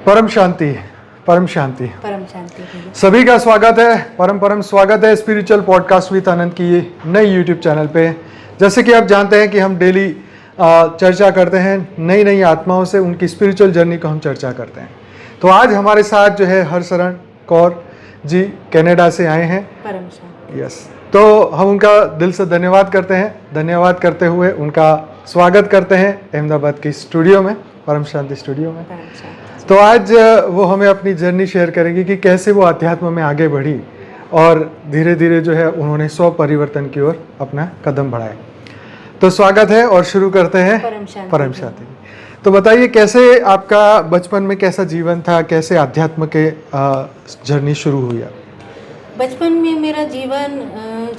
परम शांति, परम शांति, परम शांति भैया। सभी का स्वागत है, परम स्वागत है स्पिरिचुअल पॉडकास्ट विद आनंद की ये नई यूट्यूब चैनल पे। जैसे कि आप जानते हैं कि हम डेली चर्चा करते हैं नई नई आत्माओं से, उनकी स्पिरिचुअल जर्नी को हम चर्चा करते हैं। तो आज हमारे साथ जो है हरशरण कौर जी कनाडा से आए हैं। परम शांति। यस, तो हम उनका दिल से धन्यवाद करते हैं। धन्यवाद करते हुए उनका स्वागत करते हैं अहमदाबाद की स्टूडियो में, परम शांति स्टूडियो में। परम शांति। तो आज वो हमें अपनी जर्नी शेयर करेंगी कि कैसे वो अध्यात्म में आगे बढ़ी और धीरे धीरे जो है उन्होंने स्व परिवर्तन की ओर अपना कदम बढ़ाया। तो स्वागत है और शुरू करते हैं परम शांति। तो बताइए कैसे आपका बचपन में कैसा जीवन था, कैसे अध्यात्म के जर्नी शुरू हुई? बचपन में मेरा जीवन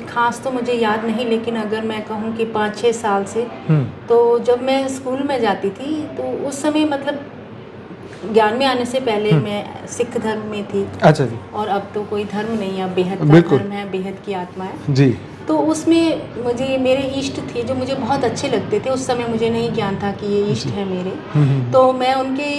खास तो मुझे याद नहीं, लेकिन अगर मैं कहूँ कि 5-6 साल से, तो जब मैं स्कूल में जाती थी तो उस समय मतलब ज्ञान में आने से पहले मैं सिख धर्म में थी। अच्छा जी। और अब तो कोई धर्म नहीं है, अब बेहद का धर्म है, बेहद की आत्मा है जी। तो उसमें मुझे मेरे इष्ट थे जो मुझे बहुत अच्छे लगते थे। उस समय मुझे नहीं ज्ञान था कि ये इष्ट है मेरे, तो मैं उनके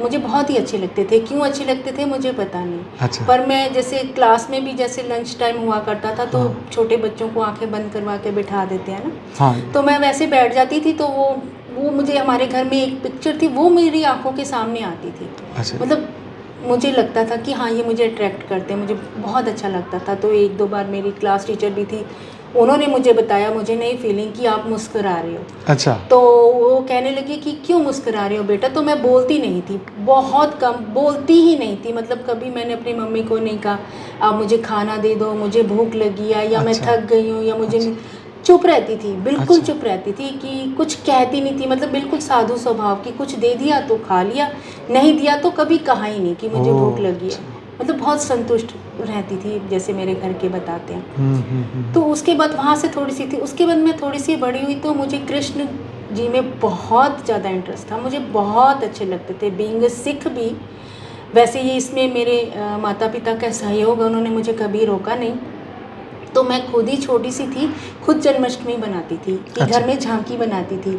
मुझे बहुत ही अच्छे लगते थे। क्यों अच्छे लगते थे मुझे पता नहीं। अच्छा। पर मैं जैसे क्लास में भी जैसे लंच टाइम हुआ करता था तो छोटे बच्चों को आंखें बंद करवा के बिठा देते हैं ना। हाँ। तो मैं वैसे बैठ जाती थी तो वो मुझे, हमारे घर में एक पिक्चर थी वो मेरी आंखों के सामने आती थी। अच्छा। मतलब मुझे लगता था कि हाँ ये मुझे अट्रैक्ट करते हैं, मुझे बहुत अच्छा लगता था। तो 1-2 बार मेरी क्लास टीचर भी थी, उन्होंने मुझे बताया, मुझे नई फीलिंग कि आप मुस्कुरा रहे हो। अच्छा। तो वो कहने लगी कि क्यों मुस्कुरा रहे हो बेटा। तो मैं बोलती नहीं थी, बहुत कम, बोलती ही नहीं थी। मतलब कभी मैंने अपनी मम्मी को नहीं कहा आप मुझे खाना दे दो, मुझे भूख लगी है, या मैं थक गई हूँ, या मुझे चुप रहती थी, बिल्कुल चुप रहती थी कि कुछ कहती नहीं थी। मतलब बिल्कुल साधु स्वभाव की, कुछ दे दिया तो खा लिया, नहीं दिया तो कभी कहा ही नहीं कि मुझे भूख लगी है। मतलब बहुत संतुष्ट रहती थी, जैसे मेरे घर के बताते हैं। तो उसके बाद वहाँ से थोड़ी सी थी, उसके बाद मैं थोड़ी सी बड़ी हुई तो मुझे कृष्ण जी में बहुत ज़्यादा इंटरेस्ट था, मुझे बहुत अच्छे लगते थे। बीइंग सिख भी, वैसे ये इसमें मेरे माता पिता का सहयोग, उन्होंने मुझे कभी रोका नहीं। तो मैं खुद ही छोटी सी थी, खुद जन्माष्टमी बनाती थी कि घर में झांकी बनाती थी।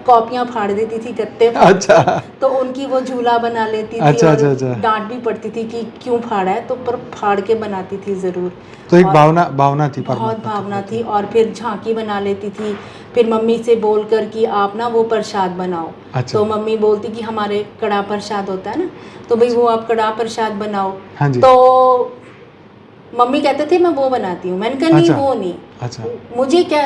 कॉपियाँ फाड़ देती थी गत्ते। अच्छा। तो उनकी वो झूला बना लेती थी। और डांट भी पड़ती थी कि क्यों फाड़ा है, तो पर फाड़ के बनाती थी ज़रूर। तो एक भावना थी, बहुत भावना थी। और फिर झांकी बना लेती थी। फिर मम्मी से बोल कर कि आप ना वो प्रसाद बनाओ। तो मम्मी बोलती कि हमारे कड़ा प्रसाद होता है ना, तो भाई वो आप कड़ा प्रसाद बनाओ। तो मम्मी कहते थे मैं वो बनाती हूँ। मैंने कहा नहीं वो नहीं। अच्छा। मुझे क्या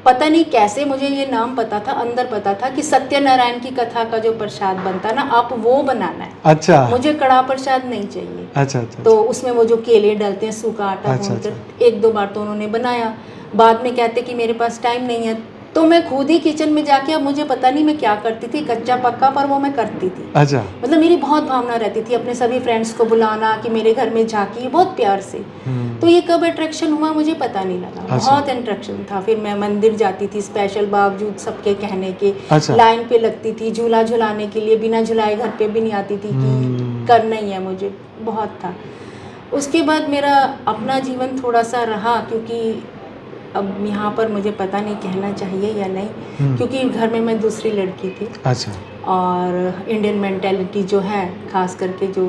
पता नहीं कैसे मुझे ये नाम पता था, अंदर पता था कि सत्यनारायण की कथा का जो प्रसाद बनता ना, आप वो बनाना है। अच्छा। मुझे कड़ा प्रसाद नहीं चाहिए। अच्छा। तो उसमें वो जो केले डालते हैं, सूखा आटा भूनकर। 1-2 बार तो उन्होंने बनाया, बाद में कहते कि मेरे पास टाइम नहीं है। तो मैं खुद ही किचन में जाके, अब मुझे पता नहीं मैं क्या करती थी, कच्चा पक्का, पर वो मैं करती थी। अच्छा। मतलब मेरी बहुत भावना रहती थी अपने सभी फ्रेंड्स को बुलाना कि मेरे घर में झांकी, बहुत प्यार से। तो ये कब अट्रैक्शन हुआ मुझे पता नहीं लगा। बहुत अट्रैक्शन था। फिर मैं मंदिर जाती थी स्पेशल, बावजूद सबके कहने के। लाइन पे लगती थी झूला झुलाने के लिए, बिना झुलाए घर पे भी नहीं आती थी कि करना ही है मुझे, बहुत था। उसके बाद मेरा अपना जीवन थोड़ा सा रहा, क्योंकि अब यहाँ पर मुझे पता नहीं कहना चाहिए या नहीं, क्योंकि घर में मैं दूसरी लड़की थी। अच्छा। और इंडियन मेंटालिटी जो है, खास करके जो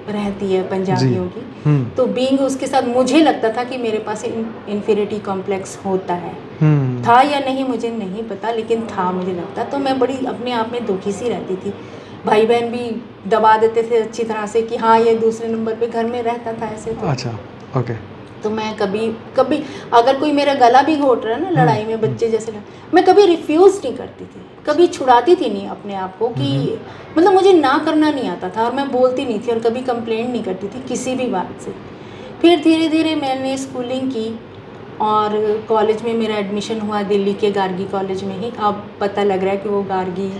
रहती है पंजाबियों की, तो बीइंग उसके साथ मुझे लगता था कि मेरे पास इन्फीरियरिटी कॉम्प्लेक्स होता है। था या नहीं मुझे नहीं पता, लेकिन था मुझे लगता। तो मैं बड़ी अपने आप में दुखी सी रहती थी। भाई बहन भी दबा देते थे अच्छी तरह से कि हाँ ये दूसरे नंबर पे घर में रहता था ऐसे। तो अच्छा, ओके। तो मैं कभी अगर कोई मेरा गला भी घोट रहा है ना लड़ाई में, बच्चे जैसे, मैं कभी रिफ्यूज़ नहीं करती थी, कभी छुड़ाती थी नहीं अपने आप को कि मतलब मुझे ना करना नहीं आता था। और मैं बोलती नहीं थी और कभी कंप्लेंट नहीं करती थी किसी भी बात से। फिर धीरे धीरे मैंने स्कूलिंग की और कॉलेज में मेरा एडमिशन हुआ दिल्ली के गार्गी कॉलेज में ही। अब पता लग रहा है कि वो गार्गी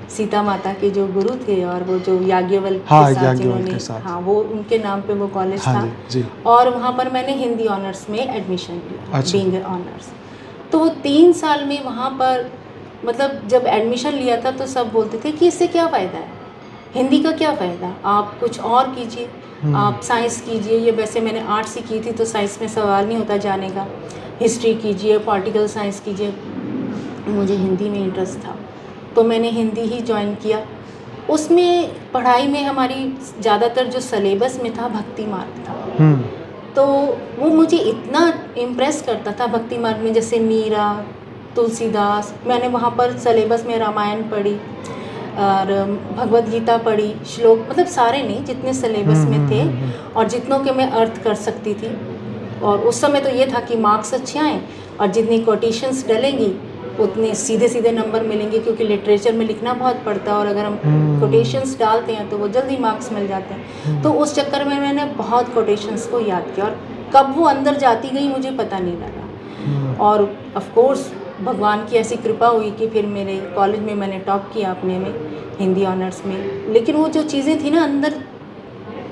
सीता माता के जो गुरु थे, और वो जो याज्ञवल्क्य के साथ जिन्होंने, हाँ वो उनके नाम पे वो कॉलेज था। जी। और वहाँ पर मैंने हिंदी ऑनर्स में एडमिशन लिया। अच्छा। Being honours. तो 3 साल में वहाँ पर, मतलब जब एडमिशन लिया था तो सब बोलते थे कि इससे क्या फ़ायदा है, हिंदी का क्या फ़ायदा, आप कुछ और कीजिए, आप साइंस कीजिए। ये वैसे मैंने आर्ट्स ही की थी तो साइंस में सवाल नहीं होता जाने का। हिस्ट्री कीजिए, पॉलिटिकल साइंस कीजिए। मुझे हिंदी में इंटरेस्ट था तो मैंने हिंदी ही ज्वाइन किया। उसमें पढ़ाई में हमारी ज़्यादातर जो सिलेबस में था भक्ति मार्ग था। तो वो मुझे इतना इम्प्रेस करता था भक्ति मार्ग में, जैसे मीरा, तुलसीदास, मैंने वहाँ पर सिलेबस में रामायण पढ़ी और भगवत गीता पढ़ी, श्लोक, मतलब सारे नहीं, जितने सिलेबस में थे और जितनों के मैं अर्थ कर सकती थी। और उस समय तो ये था कि मार्क्स अच्छे आएँ और जितनी कोटेशंस डलेंगी उतने सीधे सीधे नंबर मिलेंगे, क्योंकि लिटरेचर में लिखना बहुत पड़ता है और अगर हम कोटेशंस डालते हैं तो वो जल्दी मार्क्स मिल जाते हैं। तो उस चक्कर में मैंने बहुत कोटेशंस को याद किया और कब वो अंदर जाती गई मुझे पता नहीं लगा। और ऑफ कोर्स भगवान की ऐसी कृपा हुई कि फिर मेरे कॉलेज में मैंने टॉप किया अपने में, हिंदी ऑनर्स में। लेकिन वो जो चीज़ें थी ना अंदर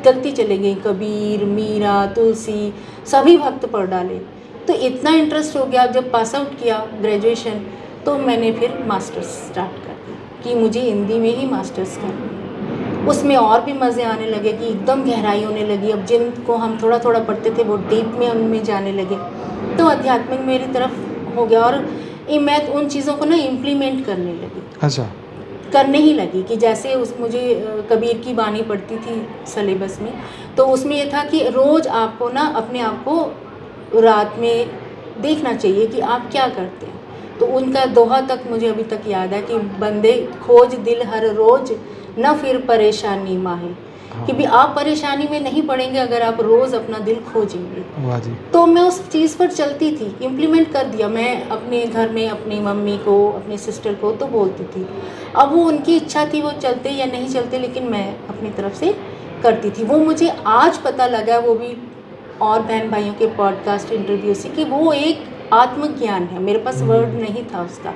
चलती चली गई, कबीर, मीरा, तुलसी, सभी भक्त पढ़ डाले। तो इतना इंटरेस्ट हो गया, जब पास आउट किया ग्रेजुएशन तो मैंने फिर मास्टर्स स्टार्ट कर दिया कि मुझे हिंदी में ही मास्टर्स करना है। उसमें और भी मज़े आने लगे कि एकदम गहराई होने लगी। अब जिनको हम थोड़ा थोड़ा पढ़ते थे वो डीप में उनमें जाने लगे, तो आध्यात्मिक मेरी तरफ हो गया और मैं उन चीज़ों को ना इम्प्लीमेंट करने लगी। अच्छा, करने ही लगी कि जैसे मुझे कबीर की बानी पढ़ती थी सिलेबस में, तो उसमें ये था कि रोज़ आपको ना अपने आप को रात में देखना चाहिए कि आप क्या करते हैं। तो उनका दोहा तक मुझे अभी तक याद है कि बंदे खोज दिल हर रोज़, न फिर परेशानी माहे। कि भी आप परेशानी में नहीं पड़ेंगे अगर आप रोज़ अपना दिल खोजेंगे। वाह जी। तो मैं उस चीज़ पर चलती थी, इम्प्लीमेंट कर दिया। मैं अपने घर में अपनी मम्मी को, अपनी सिस्टर को तो बोलती थी। अब वो उनकी इच्छा थी वो चलते या नहीं चलते, लेकिन मैं अपनी तरफ से करती थी। वो मुझे आज पता लगा, वो भी और बहन भाइयों के पॉडकास्ट इंटरव्यू से, कि वो एक आत्मज्ञान है। मेरे पास वर्ड नहीं था उसका,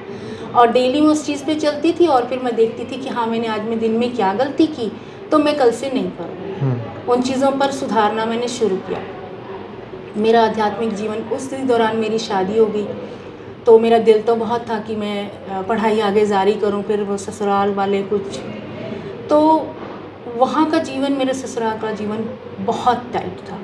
और डेली मैं उस चीज़ पे चलती थी और फिर मैं देखती थी कि हाँ मैंने आज में दिन में क्या गलती की, तो मैं कल से नहीं करूँगी। उन चीज़ों पर सुधारना मैंने शुरू किया। मेरा आध्यात्मिक जीवन, उस दौरान मेरी शादी हो गई, तो मेरा दिल तो बहुत था कि मैं पढ़ाई आगे जारी करूं। फिर वो ससुराल वाले कुछ, तो वहाँ का जीवन, मेरे ससुराल का जीवन बहुत टाइट था।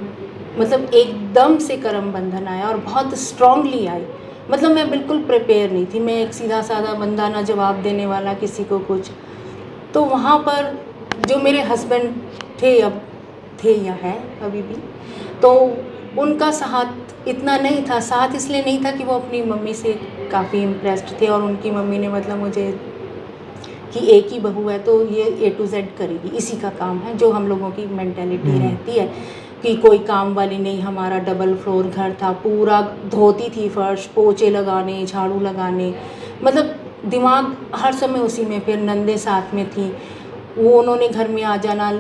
मतलब एकदम से कर्म बंधन आया और बहुत स्ट्रांगली आई। मतलब मैं बिल्कुल प्रिपेयर नहीं थी। मैं एक सीधा साधा बंदा, ना जवाब देने वाला किसी को कुछ। तो वहाँ पर जो मेरे हस्बैंड थे, अब थे या है अभी भी, तो उनका साथ इतना नहीं था। साथ इसलिए नहीं था कि वो अपनी मम्मी से काफ़ी इम्प्रेस्ड थे और उनकी मम्मी ने मतलब मुझे कि एक ही बहू है तो ये A to Z करेगी, इसी का काम है, जो हम लोगों की मेंटालिटी रहती है कि कोई काम वाली नहीं। हमारा डबल फ्लोर घर था, पूरा धोती थी फर्श, पोछे लगाने, झाड़ू लगाने, मतलब दिमाग हर समय उसी में। फिर नंदे साथ में थी, वो उन्होंने घर में आ जाना,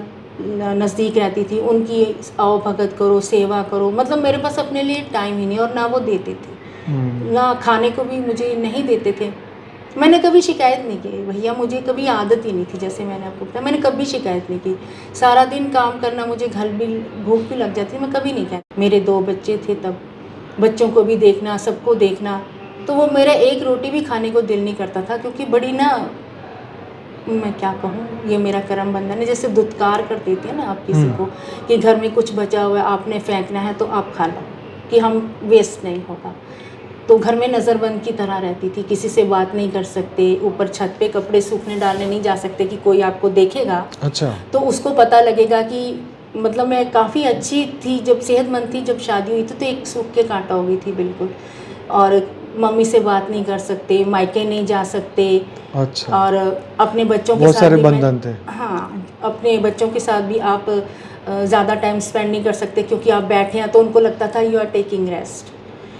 नज़दीक रहती थी, उनकी आओ भगत करो, सेवा करो। मतलब मेरे पास अपने लिए टाइम ही नहीं, और ना वो देते थे, ना खाने को भी मुझे नहीं देते थे। मैंने कभी शिकायत नहीं की भैया, मुझे कभी आदत ही नहीं थी। जैसे मैंने आपको बताया, मैंने कभी शिकायत नहीं की। सारा दिन काम करना, मुझे घर भी भूख भी लग जाती, मैं कभी नहीं कहती। मेरे 2 बच्चे थे तब, बच्चों को भी देखना, सबको देखना, तो वो मेरा एक रोटी भी खाने को दिल नहीं करता था, क्योंकि बड़ी ना, मैं क्या कहूँ, ये मेरा कर्म बंधन है। जैसे दुत्कार कर देते हैं ना आप किसी को कि घर में कुछ बचा हुआ है, आपने फेंकना है तो आप खा लो, कि हम वेस्ट नहीं होगा। तो घर में नज़रबंद की तरह रहती थी, किसी से बात नहीं कर सकते, ऊपर छत पे कपड़े सूखने डालने नहीं जा सकते कि कोई आपको देखेगा। अच्छा। तो उसको पता लगेगा कि मतलब मैं काफ़ी अच्छी थी, जब सेहतमंद थी, जब शादी हुई थी तो एक सूख के कांटा हो गई थी बिल्कुल। और मम्मी से बात नहीं कर सकते, मायके नहीं जा सकते। अच्छा। और अपने बच्चों के बहुत साथ सारे भी बंधन थे। हाँ, अपने बच्चों के साथ भी आप ज़्यादा टाइम स्पेंड नहीं कर सकते, क्योंकि आप बैठे हैं तो उनको लगता था यू आर टेकिंग रेस्ट,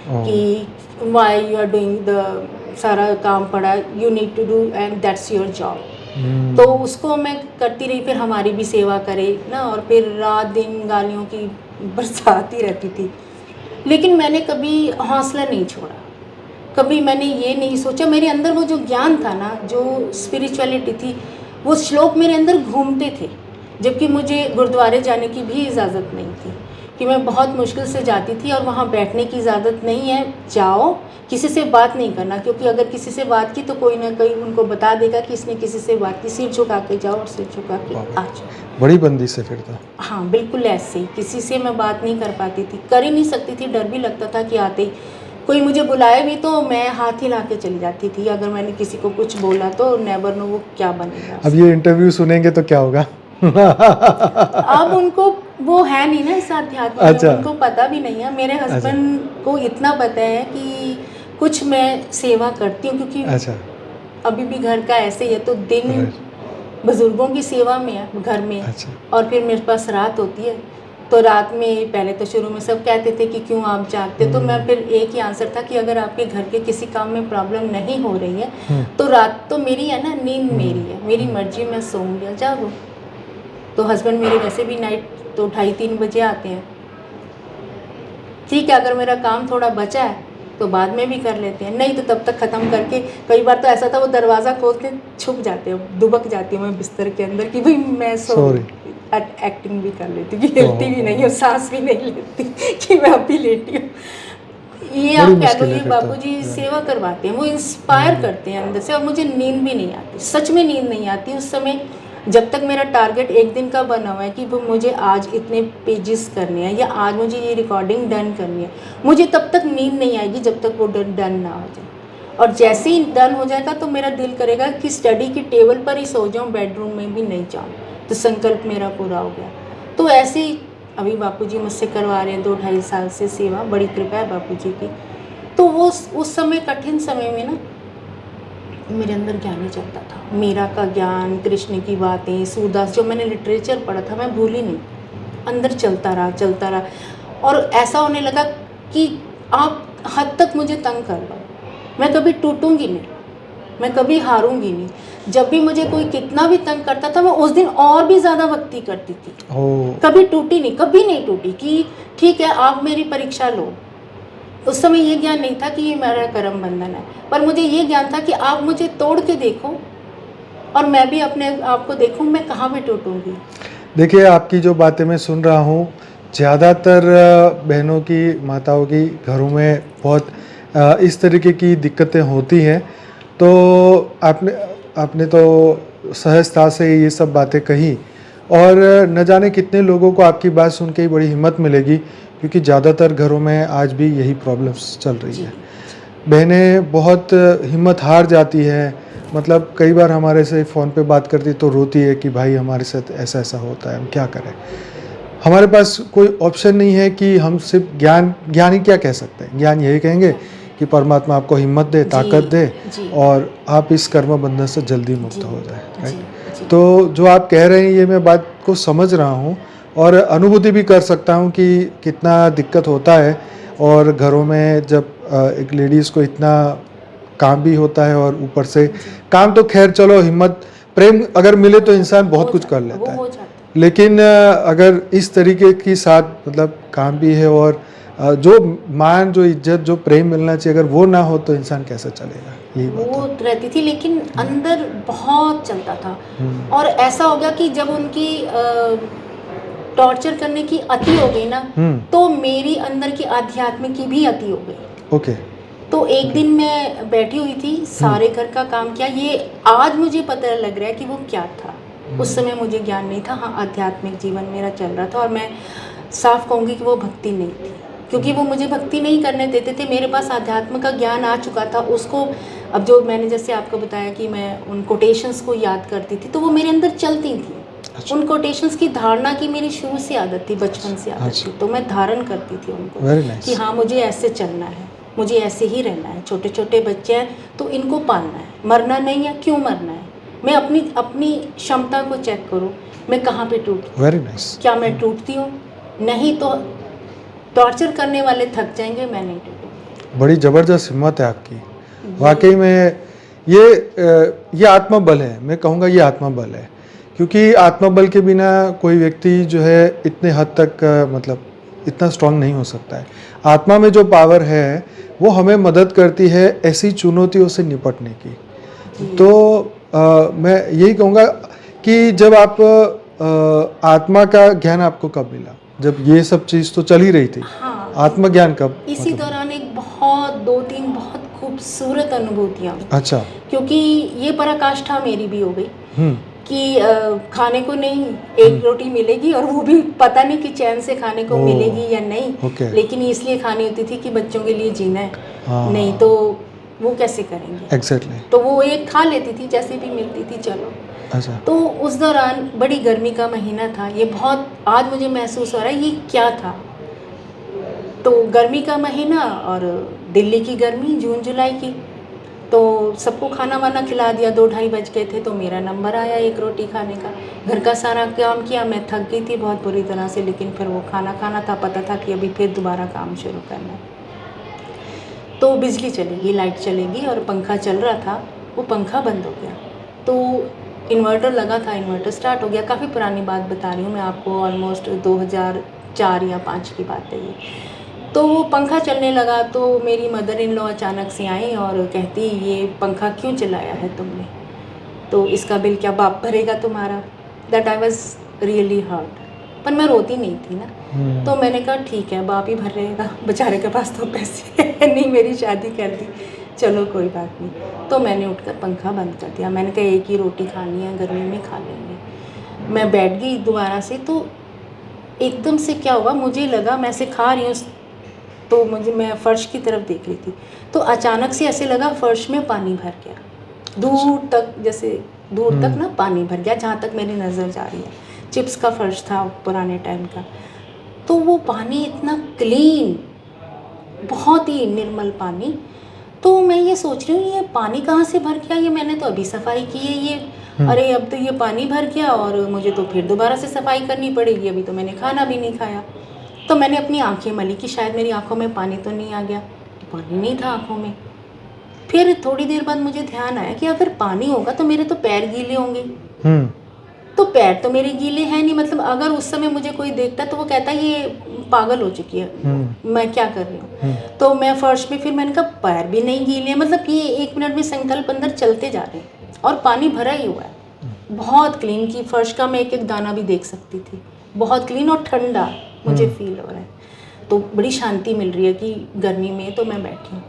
कि why you are doing the, सारा काम पड़ा, you need to do and that's your job. तो उसको मैं करती रही। फिर हमारी भी सेवा करे ना, और फिर रात दिन गालियों की बरसात ही रहती थी। लेकिन मैंने कभी हौसला नहीं छोड़ा, कभी मैंने ये नहीं सोचा। मेरे अंदर वो जो ज्ञान था ना, जो स्पिरिचुअलिटी थी, वो श्लोक मेरे अंदर घूमते थे, जबकि मुझे गुरुद्वारे जाने की भी इजाज़त नहीं थी, कि मैं बहुत मुश्किल से जाती थी। और वहाँ बैठने की इजाज़त नहीं है, जाओ, किसी से बात नहीं करना, क्योंकि अगर किसी से बात की तो कोई ना कोई उनको बता देगा कि इसने किसी से बात की। सिर झुका के जाओ और सिर झुका के आ जाओ। बड़ी बंदी से फिर था। हाँ बिल्कुल ऐसे ही, किसी से मैं बात नहीं कर पाती थी, कर ही नहीं सकती थी। डर भी लगता था कि आते ही कोई मुझे बुलाए भी तो मैं हाथ हिला के चली जाती थी, अगर मैंने किसी को कुछ बोला तो नेवर नो वो क्या बनेगा। अब ये इंटरव्यू सुनेंगे तो क्या होगा? अब उनको वो है नहीं ना इस अध्यात्म में, अच्छा। उनको पता भी नहीं है। मेरे हस्बैंड को इतना पता है कि कुछ मैं सेवा करती हूँ, क्योंकि अच्छा। अभी भी घर का ऐसे ही है, तो दिन बुजुर्गों की सेवा में है घर में। अच्छा। और फिर मेरे पास रात होती है, तो रात में पहले तो शुरू में सब कहते थे कि क्यों आप जागते, तो मैं फिर एक ही आंसर था कि अगर आपके घर के किसी काम में प्रॉब्लम नहीं हो रही है तो रात तो मेरी है ना, नींद मेरी है, मेरी मर्जी, मैं सोऊंगी या जागो। तो हस्बैंड मेरे वैसे भी नाइट तो 2:30-3 बजे आते हैं। ठीक है, अगर मेरा काम थोड़ा बचा है तो बाद में भी कर लेते हैं, नहीं तो तब तक ख़त्म करके। कई बार तो ऐसा था वो दरवाज़ा खोल के छुप जाते हैं, दुबक जाती हूँ मैं बिस्तर के अंदर कि भाई मैं सो एक्टिंग भी कर लेती हूँ कि हिलती भी नहीं हूँ, सांस भी नहीं लेती कि मैं अभी लेटी हूँ। ये आप कह लो, ये बापूजी सेवा करवाते हैं, वो इंस्पायर करते हैं अंदर से। और मुझे नींद भी नहीं आती, सच में नींद नहीं आती उस समय, जब तक मेरा टारगेट एक दिन का बना हुआ है कि वो मुझे आज इतने पेजेस करने हैं या आज मुझे ये रिकॉर्डिंग डन करनी है, मुझे तब तक नींद नहीं आएगी जब तक वो डन ना हो जाए। और जैसे ही डन हो जाएगा तो मेरा दिल करेगा कि स्टडी की टेबल पर ही सो जाऊँ, बेडरूम में भी नहीं जाऊँ, तो संकल्प मेरा पूरा हो गया। तो ऐसे ही अभी बापूजी मुझसे करवा रहे हैं 2-2.5 साल से सेवा, बड़ी कृपा है बापूजी की। तो वो उस समय, कठिन समय में ना, मेरे अंदर ज्ञान ही चलता था, मीरा का ज्ञान, कृष्ण की बातें, सूरदास, जो मैंने लिटरेचर पढ़ा था मैं भूली नहीं, अंदर चलता रहा। और ऐसा होने लगा कि आप हद तक मुझे तंग कर लो, मैं कभी टूटूंगी नहीं, मैं कभी हारूंगी नहीं। जब भी मुझे कोई कितना भी तंग करता था, मैं उस दिन और भी ज़्यादा भक्ति करती थी। कभी टूटी नहीं, कभी नहीं टूटी कि ठीक है आप मेरी परीक्षा लो। उस समय ये ज्ञान नहीं था कि ये मेरा कर्म बंधन है, पर मुझे ये ज्ञान था कि आप मुझे तोड़ के देखो और मैं भी अपने आप को देखूं, मैं कहाँ पे टूटूंगी। देखिए, आपकी जो बातें मैं सुन रहा हूँ, ज़्यादातर बहनों की, माताओं की घरों में बहुत इस तरीके की दिक्कतें होती हैं। तो आपने तो सहजता से ये सब बातें कही, और न जाने कितने लोगों को आपकी बात सुन के ही बड़ी हिम्मत मिलेगी, क्योंकि ज़्यादातर घरों में आज भी यही प्रॉब्लम्स चल रही है। बहनें बहुत हिम्मत हार जाती है, मतलब कई बार हमारे से फ़ोन पे बात करती तो रोती है कि भाई हमारे साथ ऐसा ऐसा होता है, हम क्या करें। हमारे पास कोई ऑप्शन नहीं है कि हम सिर्फ ज्ञान ही क्या कह सकते हैं। ज्ञान यही कहेंगे कि परमात्मा आपको हिम्मत दे, ताकत दे, और आप इस कर्म बंधन से जल्दी मुक्त हो जाए, राइट। तो जो आप कह रहे हैं, ये मैं बात को समझ रहा हूँ और अनुभूति भी कर सकता हूँ कि कितना दिक्कत होता है। और घरों में जब एक लेडीज़ को इतना काम भी होता है, और ऊपर से काम तो खैर चलो, हिम्मत प्रेम अगर मिले तो इंसान बहुत कुछ कर लेता है, लेकिन अगर इस तरीके की साथ मतलब काम भी है, और जो मान, जो इज्जत, जो प्रेम मिलना चाहिए, अगर वो ना हो तो इंसान कैसे चलेगा। यही वो रहती थी, लेकिन अंदर बहुत चलता था। और ऐसा हो गया कि जब उनकी टॉर्चर करने की अति हो गई ना, तो मेरी अंदर की आध्यात्म की भी अति हो गई। ओके। तो एक दिन मैं बैठी हुई थी, सारे घर का काम किया। ये आज मुझे पता लग रहा है कि वो क्या था, उस समय मुझे ज्ञान नहीं था। हाँ, आध्यात्मिक जीवन मेरा चल रहा था, और मैं साफ कहूँगी कि वो भक्ति नहीं थी, क्योंकि वो मुझे भक्ति नहीं करने देते थे। मेरे पास आध्यात्म का ज्ञान आ चुका था, उसको अब जो मैंने जैसे आपको बताया कि मैं उन कोटेशंस को याद करती थी, तो वो मेरे अंदर चलती थी। अच्छा। उन कोटेशंस की धारणा की मेरी शुरू से आदत थी, बचपन से आदत थी, तो मैं धारण करती थी उनको कि हाँ मुझे ऐसे चलना है, मुझे ऐसे ही रहना है। छोटे छोटे बच्चे हैं तो इनको पालना है, मरना नहीं है, क्यों मरना है। मैं अपनी क्षमता को चेक करूँ, मैं कहाँ पे टूटती हूँ। क्या मैं टूटती हूँ? नहीं तो टॉर्चर करने वाले थक जाएंगे, मैं नहीं टूटूंगी। बड़ी ज़बरदस्त हिम्मत है आपकी, वाकई में। ये आत्मबल है, मैं कहूँगा ये आत्मबल है, क्योंकि आत्मबल के बिना कोई व्यक्ति जो है इतने हद तक मतलब इतना स्ट्रांग नहीं हो सकता है। आत्मा में जो पावर है वो हमें मदद करती है ऐसी चुनौतियों से निपटने की। तो मैं यही कहूँगा कि जब आप आत्मा का ज्ञान आपको कब मिला? जब ये सब चीज़ तो चल ही रही थी। हाँ, आत्मज्ञान कब? इसी दौरान एक बहुत 2-3 बहुत खूबसूरत अनुभूतियाँ। अच्छा। क्योंकि ये पराकाष्ठा मेरी भी हो गई कि खाने को नहीं, एक रोटी मिलेगी, और वो भी पता नहीं कि चैन से खाने को मिलेगी या नहीं, लेकिन इसलिए खानी होती थी कि बच्चों के लिए जीना है। नहीं तो वो कैसे करेंगे। एग्जैक्टली। तो वो एक खा लेती थी जैसे भी मिलती थी, चलो। अच्छा। तो उस दौरान बड़ी गर्मी का महीना था, ये बहुत आज मुझे महसूस हो रहा है ये क्या था। तो गर्मी का महीना और दिल्ली की गर्मी, जून जुलाई की, तो सबको खाना वाना खिला दिया, 2-2:30 बज गए थे, तो मेरा नंबर आया एक रोटी खाने का। घर का सारा काम किया, मैं थक गई थी बहुत बुरी तरह से, लेकिन फिर वो खाना खाना था, पता था कि अभी फिर दोबारा काम शुरू करना है। तो बिजली चलेगी, लाइट चलेगी और पंखा चल रहा था, वो पंखा बंद हो गया। तो इन्वर्टर लगा था, इन्वर्टर स्टार्ट हो गया। काफ़ी पुरानी बात बता रही हूँ मैं आपको, ऑलमोस्ट 2004 या 5 की बात है ये। तो वो पंखा चलने लगा, तो मेरी मदर इन लॉ अचानक से आई और कहती ये पंखा क्यों चलाया है तुमने, तो इसका बिल क्या बाप भरेगा तुम्हारा। That I was really hurt, पर मैं रोती नहीं थी ना। तो मैंने कहा ठीक है, बाप ही भरेगा, बेचारे के पास तो पैसे है नहीं, मेरी शादी कर दी, चलो कोई बात नहीं। तो मैंने उठकर पंखा बंद कर दिया। मैंने कहा एक ही रोटी खानी है, गर्मी में खा लेंगे। मैं बैठ गई दोबारा से, तो एकदम से क्या हुआ, मुझे लगा मैं ऐसे खा रही हूँ, तो मैं फ़र्श की तरफ देख रही थी, तो अचानक से ऐसे लगा फ़र्श में पानी भर गया, दूर तक, जैसे दूर तक ना पानी भर गया, जहाँ तक मेरी नज़र जा रही है। चिप्स का फ़र्श था पुराने टाइम का, तो वो पानी इतना क्लीन, बहुत ही निर्मल पानी। तो मैं ये सोच रही हूँ ये पानी कहाँ से भर गया, ये मैंने तो अभी सफाई की है ये, अरे अब तो ये पानी भर गया और मुझे तो फिर दोबारा से सफाई करनी पड़ेगी, अभी तो मैंने खाना भी नहीं खाया। तो मैंने अपनी आंखें मली कि शायद मेरी आंखों में पानी तो नहीं आ गया, तो पानी नहीं था आंखों में। फिर थोड़ी देर बाद मुझे ध्यान आया कि अगर पानी होगा तो मेरे तो पैर गीले होंगे, तो पैर तो मेरे गीले हैं नहीं, मतलब अगर उस समय मुझे कोई देखता तो वो कहता ये पागल हो चुकी है, मैं क्या कर रही हूँ। तो मैं फर्श में, फिर मैंने कहा पैर भी नहीं गीले हैं, मतलब ये 1 मिनट में संकल्प अंदर चलते जा रहे हैं और पानी भरा ही हुआ है, बहुत क्लीन की फर्श का मैं एक दाना भी देख सकती थी, बहुत क्लीन और ठंडा मुझे फील हो रहा है। तो बड़ी शांति मिल रही है कि गर्मी में, तो मैं बैठी हूँ।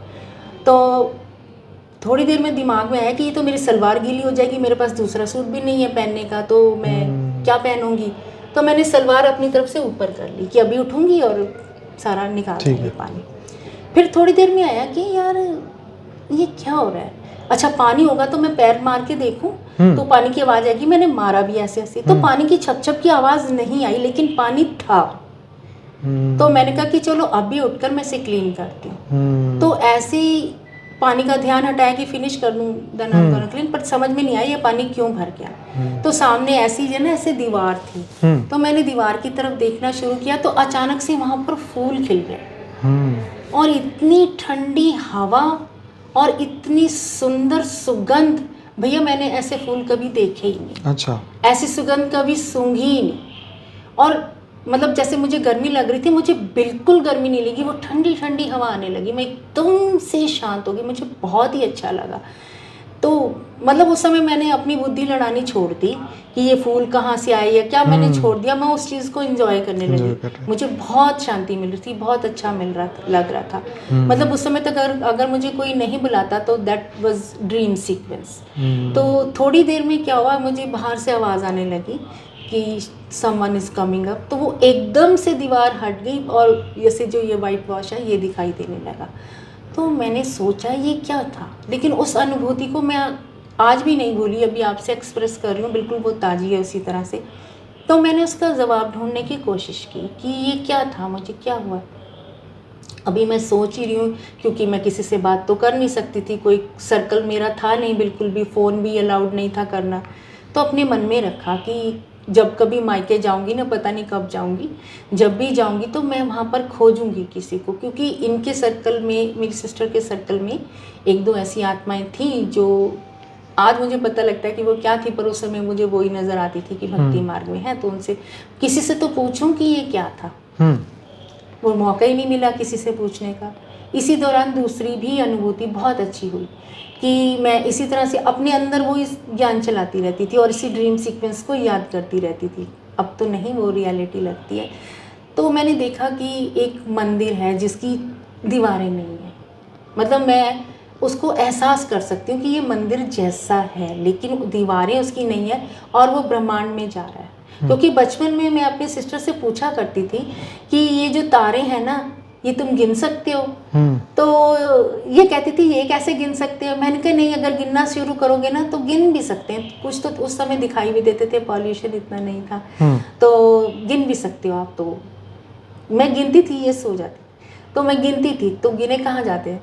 तो थोड़ी देर में दिमाग में आया कि ये तो मेरी सलवार गीली हो जाएगी, मेरे पास दूसरा सूट भी नहीं है पहनने का, तो मैं क्या पहनूंगी। तो मैंने सलवार अपनी तरफ से ऊपर कर ली कि अभी उठूंगी और सारा निकाल दूंगी पानी। फिर थोड़ी देर में आया कि यार ये क्या हो रहा है, अच्छा पानी होगा तो मैं पैर मार के देखूं तो पानी की आवाज़ आएगी। मैंने मारा भी ऐसे ऐसे, तो पानी की छप छप की आवाज़ नहीं आई, लेकिन पानी था। तो मैंने कहा कि चलो अभी उठकर मैं इसे क्लीन करती हूँ। तो ऐसे पानी का ध्यान हटाया कि फिनिश कर लूँ then I am gonna clean, पर समझ में नहीं आया ये पानी क्यों भर गया। तो सामने ऐसी जो ना ऐसे दीवार थी, तो मैंने दीवार की तरफ देखना शुरू किया, तो अचानक से वहाँ पर फूल खिल गए और इतनी ठंडी हवा और इतनी सुंदर सुगंध, भैया मैंने ऐसे फूल कभी देखे ही नहीं। अच्छा। ऐसी सुगंध कभी सूंघी ही नहीं। और मतलब जैसे मुझे गर्मी लग रही थी, मुझे बिल्कुल गर्मी नहीं लगी, वो ठंडी ठंडी हवा आने लगी, मैं एकदम से शांत हो गई, मुझे बहुत ही अच्छा लगा। तो मतलब उस समय मैंने अपनी बुद्धि लड़ानी छोड़ दी कि ये फूल कहाँ से आए या क्या, मैंने छोड़ दिया, मैं उस चीज़ को एंजॉय करने लगी। मुझे बहुत शांति मिल रही थी, बहुत अच्छा लग रहा था। मतलब उस समय तक अगर मुझे कोई नहीं बुलाता तो दैट वाज ड्रीम सीक्वेंस। तो थोड़ी देर में क्या हुआ, मुझे बाहर से आवाज़ आने लगी कि समवन इज़ कमिंग अप, तो वो एकदम से दीवार हट गई और जैसे जो ये वाइट वॉश है ये दिखाई देने लगा। तो मैंने सोचा ये क्या था, लेकिन उस अनुभूति को मैं आज भी नहीं भूली, अभी आपसे एक्सप्रेस कर रही हूँ, बिल्कुल वो ताज़ी है उसी तरह से। तो मैंने उसका जवाब ढूंढने की कोशिश की कि ये क्या था, मुझे क्या हुआ। अभी मैं सोच ही रही हूँ, क्योंकि मैं किसी से बात तो कर नहीं सकती थी, कोई सर्कल मेरा था नहीं बिल्कुल भी, फ़ोन भी अलाउड नहीं था करना। तो अपने मन में रखा कि जब कभी मायके जाऊंगी ना, पता नहीं कब जाऊंगी, जब भी जाऊंगी तो मैं वहाँ पर खोजूंगी किसी को, क्योंकि इनके सर्कल में, मेरी सिस्टर के सर्कल में 1-2 ऐसी आत्माएं थी जो आज मुझे पता लगता है कि वो क्या थी, पर उस समय मुझे वही नज़र आती थी कि भक्ति मार्ग में है। तो उनसे किसी से तो पूछूं कि ये क्या था, वो मौका ही नहीं मिला किसी से पूछने का। इसी दौरान दूसरी भी अनुभूति बहुत अच्छी हुई कि मैं इसी तरह से अपने अंदर वो इस ज्ञान चलाती रहती थी और इसी ड्रीम सीक्वेंस को याद करती रहती थी। अब तो नहीं वो रियलिटी लगती है। तो मैंने देखा कि एक मंदिर है जिसकी दीवारें नहीं है, मतलब मैं उसको एहसास कर सकती हूँ कि ये मंदिर जैसा है, लेकिन दीवारें उसकी नहीं है और वो ब्रह्मांड में जा रहा है। क्योंकि बचपन में मैं अपनी सिस्टर से पूछा करती थी कि ये जो तारे हैं ना, ये तुम गिन सकते हो? तो ये कहती थी ये कैसे गिन सकते हो? मैंने कहा नहीं, अगर गिनना शुरू करोगे ना तो गिन भी सकते हैं, कुछ तो उस समय दिखाई भी देते थे, पॉल्यूशन इतना नहीं था, तो गिन भी सकते हो आप। तो मैं गिनती थी, ये सो जाती, तो मैं गिनती थी, तो गिने कहाँ जाते हैं,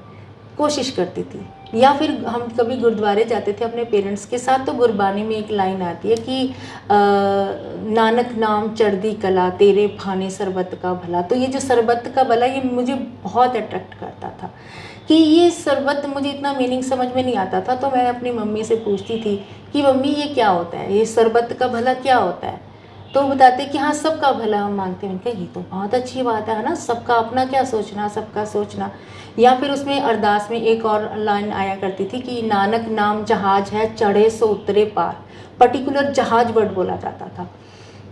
कोशिश करती थी। या फिर हम कभी गुरुद्वारे जाते थे अपने पेरेंट्स के साथ, तो गुरबानी में एक लाइन आती है कि नानक नाम चढ़दी कला तेरे भाने सरबत का भला। तो ये जो सरबत का भला, ये मुझे बहुत अट्रैक्ट करता था कि ये सरबत, मुझे इतना मीनिंग समझ में नहीं आता था। तो मैं अपनी मम्मी से पूछती थी कि मम्मी ये क्या होता है, ये सरबत का भला क्या होता है? तो बताते कि हाँ सबका भला हम मांगते हैं। मैंने कहा ये तो बहुत अच्छी बात है ना, सबका अपना क्या सोचना, सबका सोचना। या फिर उसमें अरदास में एक और लाइन आया करती थी कि नानक नाम जहाज है चढ़े सो उतरे पार। पर्टिकुलर जहाज वर्ड बोला जाता था।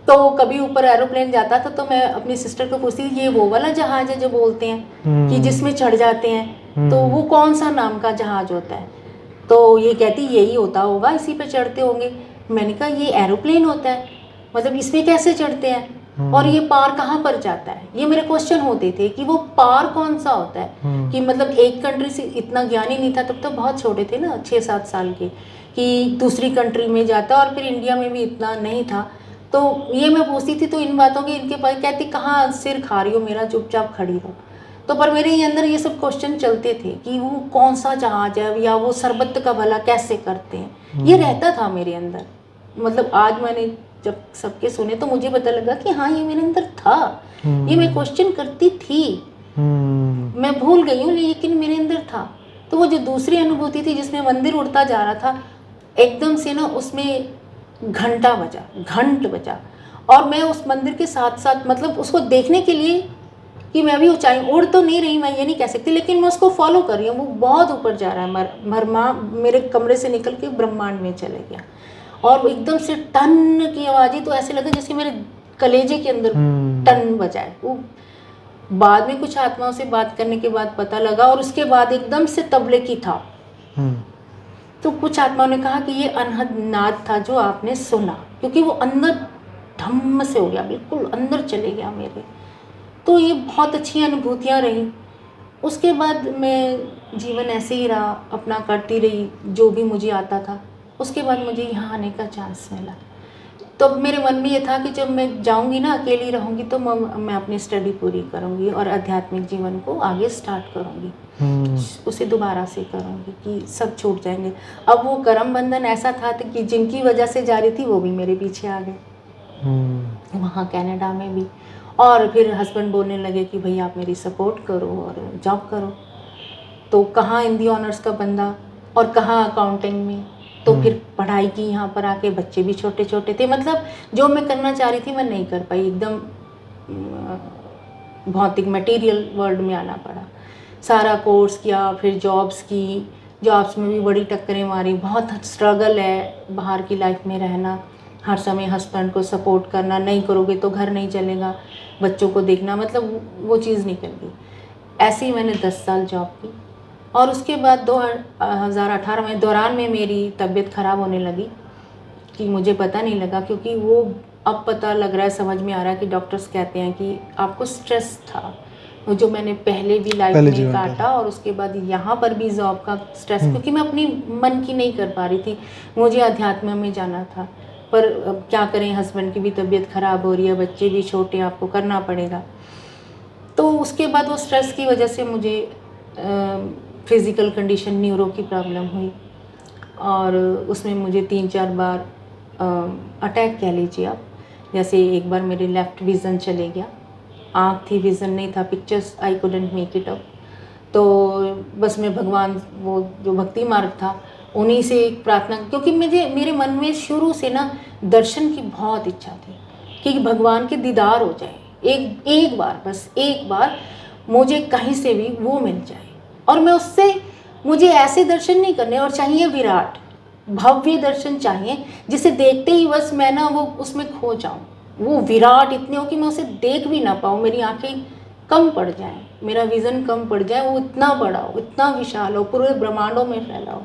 तो कभी ऊपर एरोप्लेन जाता था तो मैं अपनी सिस्टर को पूछती थी ये वो वाला जहाज है जो बोलते हैं कि जिसमें चढ़ जाते हैं, तो वो कौन सा नाम का जहाज होता है? तो ये कहती यही होता होगा, इसी पे चढ़ते होंगे। मैंने कहा ये एरोप्लेन होता है, मतलब इसमें कैसे चढ़ते हैं और ये पार कहाँ पर जाता है? ये मेरे क्वेश्चन होते थे कि वो पार कौन सा होता है। कि मतलब एक कंट्री से, इतना ज्ञान ही नहीं था तब तो, बहुत छोटे थे ना 6-7 साल के, कि दूसरी कंट्री में जाता, और फिर इंडिया में भी इतना नहीं था। तो ये मैं पूछती थी, तो इन बातों के इनके पास कहती कहाँ सिर खा रही हो मेरा, चुपचाप खड़ी रहो। तो पर मेरे अंदर ये सब क्वेश्चन चलते थे कि वो कौन सा जहाज है, या वो सरबत का भला कैसे करते हैं, ये रहता था मेरे अंदर। मतलब आज मैंने जब सबके सुने तो मुझे पता लगा कि हाँ ये मेरे अंदर था, ये मैं क्वेश्चन करती थी, मैं भूल गई हूँ लेकिन मेरे अंदर था। तो वो जो दूसरी अनुभूति थी जिसमें मंदिर उड़ता जा रहा था, एकदम से ना उसमें घंट बजा, और मैं उस मंदिर के साथ साथ, मतलब उसको देखने के लिए कि मैं भी ऊंचाई उड़ तो नहीं रही, मैं ये नहीं कह सकती, लेकिन मैं उसको फॉलो कर रही हूँ। वो बहुत ऊपर जा रहा है, मरमा मेरे कमरे से निकल के ब्रह्मांड में चले गया, और एकदम से टन की आवाज़, तो ऐसे लगा जैसे मेरे कलेजे के अंदर टन बजाए। वो बाद में कुछ आत्माओं से बात करने के बाद पता लगा, और उसके बाद एकदम से तबले की था। तो कुछ आत्माओं ने कहा कि ये अनहद नाद था जो आपने सुना, क्योंकि वो अंदर धम्म से हो गया, बिल्कुल अंदर चले गया मेरे। तो ये बहुत अच्छी अनुभूतियाँ रहीं। उसके बाद मैं जीवन ऐसे ही रहा, अपना करती रही जो भी मुझे आता था। उसके बाद मुझे यहाँ आने का चांस मिला, तो मेरे मन में ये था कि जब मैं जाऊँगी ना, अकेली रहूँगी, तो मैं अपनी स्टडी पूरी करूँगी और आध्यात्मिक जीवन को आगे स्टार्ट करूँगी, उसे दोबारा से करूँगी, कि सब छूट जाएंगे। अब वो कर्म बंधन ऐसा था कि जिनकी वजह से जा रही थी वो भी मेरे पीछे आ गए, वहाँ कनाडा में भी। और फिर हस्बैंड बोलने लगे कि भाई आप मेरी सपोर्ट करो और जॉब करो। तो कहाँ हिंदी ऑनर्स का बंदा और कहाँ अकाउंटिंग में, तो फिर पढ़ाई की यहाँ पर आके, बच्चे भी छोटे छोटे थे, मतलब जो मैं करना चाह रही थी मैं नहीं कर पाई, एकदम भौतिक मटेरियल वर्ल्ड में आना पड़ा। सारा कोर्स किया, फिर जॉब्स की, जॉब्स में भी बड़ी टक्करें मारी, बहुत स्ट्रगल है बाहर की लाइफ में रहना, हर समय हस्बैंड को सपोर्ट करना, नहीं करोगे तो घर नहीं चलेगा, बच्चों को देखना, मतलब वो चीज़ निकल गई। ऐसे ही मैंने 10 साल जॉब की, और उसके बाद 2018 में दौरान में मेरी तबीयत ख़राब होने लगी, कि मुझे पता नहीं लगा, क्योंकि वो अब पता लग रहा है, समझ में आ रहा है कि डॉक्टर्स कहते हैं कि आपको स्ट्रेस था, जो मैंने पहले भी लाइफ में काटा, और उसके बाद यहाँ पर भी जॉब का स्ट्रेस, क्योंकि मैं अपनी मन की नहीं कर पा रही थी, मुझे अध्यात्म में जाना था, पर अब क्या करें, हस्बैंड की भी तबीयत ख़राब हो रही है, बच्चे भी छोटे, आपको करना पड़ेगा। तो उसके बाद वो स्ट्रेस की वजह से मुझे फिज़िकल कंडीशन, न्यूरो की प्रॉब्लम हुई, और उसमें मुझे 3-4 बार अटैक कह लीजिए आप। जैसे एक बार मेरे लेफ़्ट विज़न चले गया, आँख थी, विज़न नहीं था, pictures I couldn't make it up. तो बस मैं भगवान, वो जो भक्ति मार्ग था, उन्हीं से एक प्रार्थना, क्योंकि मेरे मन में शुरू से ना दर्शन की बहुत इच्छा थी कि भगवान के दीदार हो जाए, एक बार, बस एक बार मुझे कहीं से भी वो मिल जाए, और मैं उससे, मुझे ऐसे दर्शन नहीं करने, और चाहिए विराट भव्य दर्शन चाहिए, जिसे देखते ही बस मैं ना वो उसमें खो जाऊं, वो विराट इतने हो कि मैं उसे देख भी ना पाऊँ, मेरी आंखें कम पड़ जाएं, मेरा विज़न कम पड़ जाए, वो इतना बड़ा हो, इतना विशाल हो, पूरे ब्रह्मांडों में फैला हो,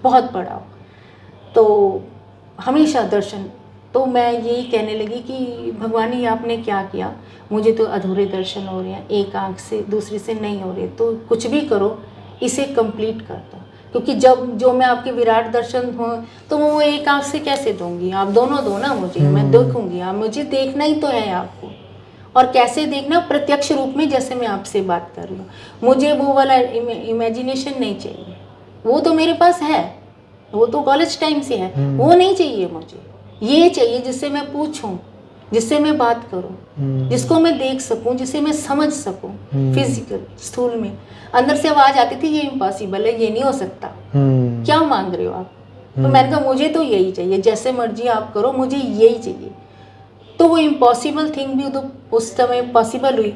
बहुत बड़ा हो। तो हमेशा दर्शन तो मैं यही कहने लगी कि भगवान ये आपने क्या किया, मुझे तो अधूरे दर्शन हो रहे हैं, एक आँख से दूसरी से नहीं हो रहे, तो कुछ भी करो इसे कंप्लीट कर दो, क्योंकि जब जो मैं आपके विराट दर्शन हो तो वो एक आँख से कैसे दूंगी, आप दोनों दो ना मुझे, मैं देखूंगी, आप मुझे देखना ही तो है आपको, और कैसे देखना, प्रत्यक्ष रूप में, जैसे मैं आपसे बात कर रही हूँ। मुझे वो वाला इमेजिनेशन नहीं चाहिए, वो तो मेरे पास है, वो तो कॉलेज टाइम से है, वो नहीं चाहिए मुझे। ये चाहिए जिससे मैं पूछूं, जिससे मैं बात करूं, जिसको मैं देख सकूं, जिसे मैं समझ सकूं, फिजिकल स्थूल में। अंदर से आवाज आती थी ये इम्पॉसिबल है, ये नहीं हो सकता, क्या मांग रहे हो आप। तो मैंने कहा मुझे तो यही चाहिए, जैसे मर्जी आप करो, मुझे यही चाहिए। तो वो इम्पॉसिबल थिंग भी तो उस समय पॉसिबल हुई।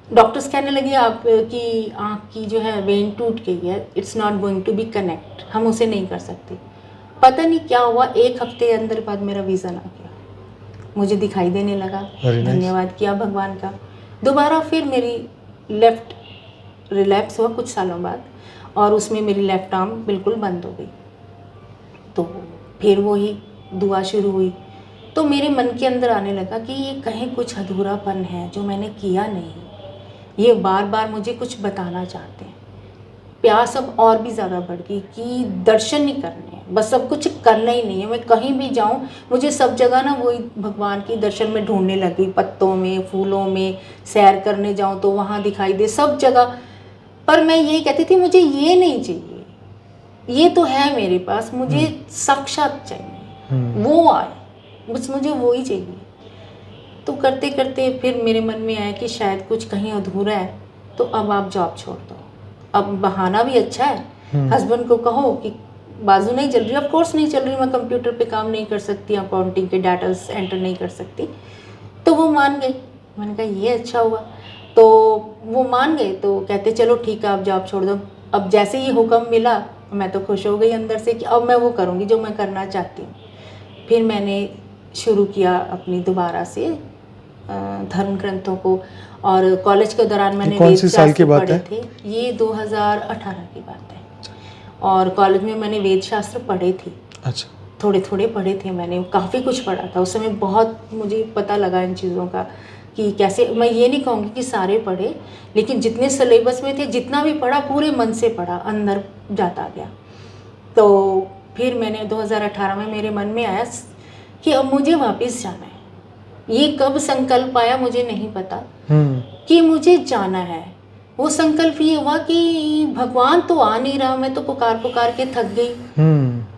डॉक्टर्स कहने लगे आपकी आँख की जो है वेन टूट गई है, it's not going to be connect, हम उसे नहीं कर सकते। पता नहीं क्या हुआ, 1 हफ्ते अंदर बाद मेरा विज़न आ गया, मुझे दिखाई देने लगा। धन्यवाद किया भगवान का। दोबारा फिर मेरी लेफ़्ट रिलैप्स हुआ कुछ सालों बाद, और उसमें मेरी लेफ़्ट आर्म बिल्कुल बंद हो गई। तो फिर वही दुआ शुरू हुई। तो मेरे मन के अंदर आने लगा कि ये कहीं कुछ अधूरापन है जो मैंने किया नहीं, ये बार बार मुझे कुछ बताना चाहते हैं। प्यास अब और भी ज़्यादा बढ़ गई कि दर्शन नहीं करने हैं, बस सब कुछ करना ही नहीं है। मैं कहीं भी जाऊं, मुझे सब जगह ना वही भगवान के दर्शन में ढूंढने लगी, पत्तों में, फूलों में, सैर करने जाऊं तो वहाँ दिखाई दे, सब जगह। पर मैं यही कहती थी मुझे ये नहीं चाहिए, ये तो है मेरे पास, मुझे साक्षात चाहिए, वो आए, बस मुझे वो ही चाहिए। तो करते करते फिर मेरे मन में आया कि शायद कुछ कहीं अधूरा है, तो अब आप जॉब छोड़ दो। अब बहाना भी अच्छा है, हस्बैंड को कहो कि बाजू नहीं चल रही, ऑफ कोर्स नहीं चल रही, मैं कंप्यूटर पे काम नहीं कर सकती, अकाउंटिंग के डाटा एंटर नहीं कर सकती। तो वो मान गई। मैंने कहा ये अच्छा हुआ, तो वो मान गए। तो कहते चलो ठीक है आप जॉब छोड़ दो। अब जैसे ही हुक्म मिला मैं तो खुश हो गई अंदर से कि अब मैं वो करूँगी जो मैं करना चाहती हूँ। फिर मैंने शुरू किया अपनी दोबारा से धर्म ग्रंथों को, और कॉलेज के दौरान मैंने कौन सी साल की बात है? थे ये 2018 की बात है, और कॉलेज में मैंने वेद शास्त्र पढ़े थे। अच्छा। थोड़े थोड़े पढ़े थे मैंने, काफ़ी कुछ पढ़ा था उस समय, बहुत मुझे पता लगा इन चीज़ों का कि कैसे। मैं ये नहीं कहूँगी कि सारे पढ़े, लेकिन जितने सिलेबस में थे, जितना भी पढ़ा पूरे मन से पढ़ा, अंदर जाता गया। तो फिर मैंने 2018 में मेरे मन में आया कि अब मुझे वापस जाना है। ये कब संकल्प आया मुझे नहीं पता कि मुझे जाना है। वो संकल्प ये हुआ कि भगवान तो आ नहीं रहा, मैं तो पुकार पुकार के थक गई,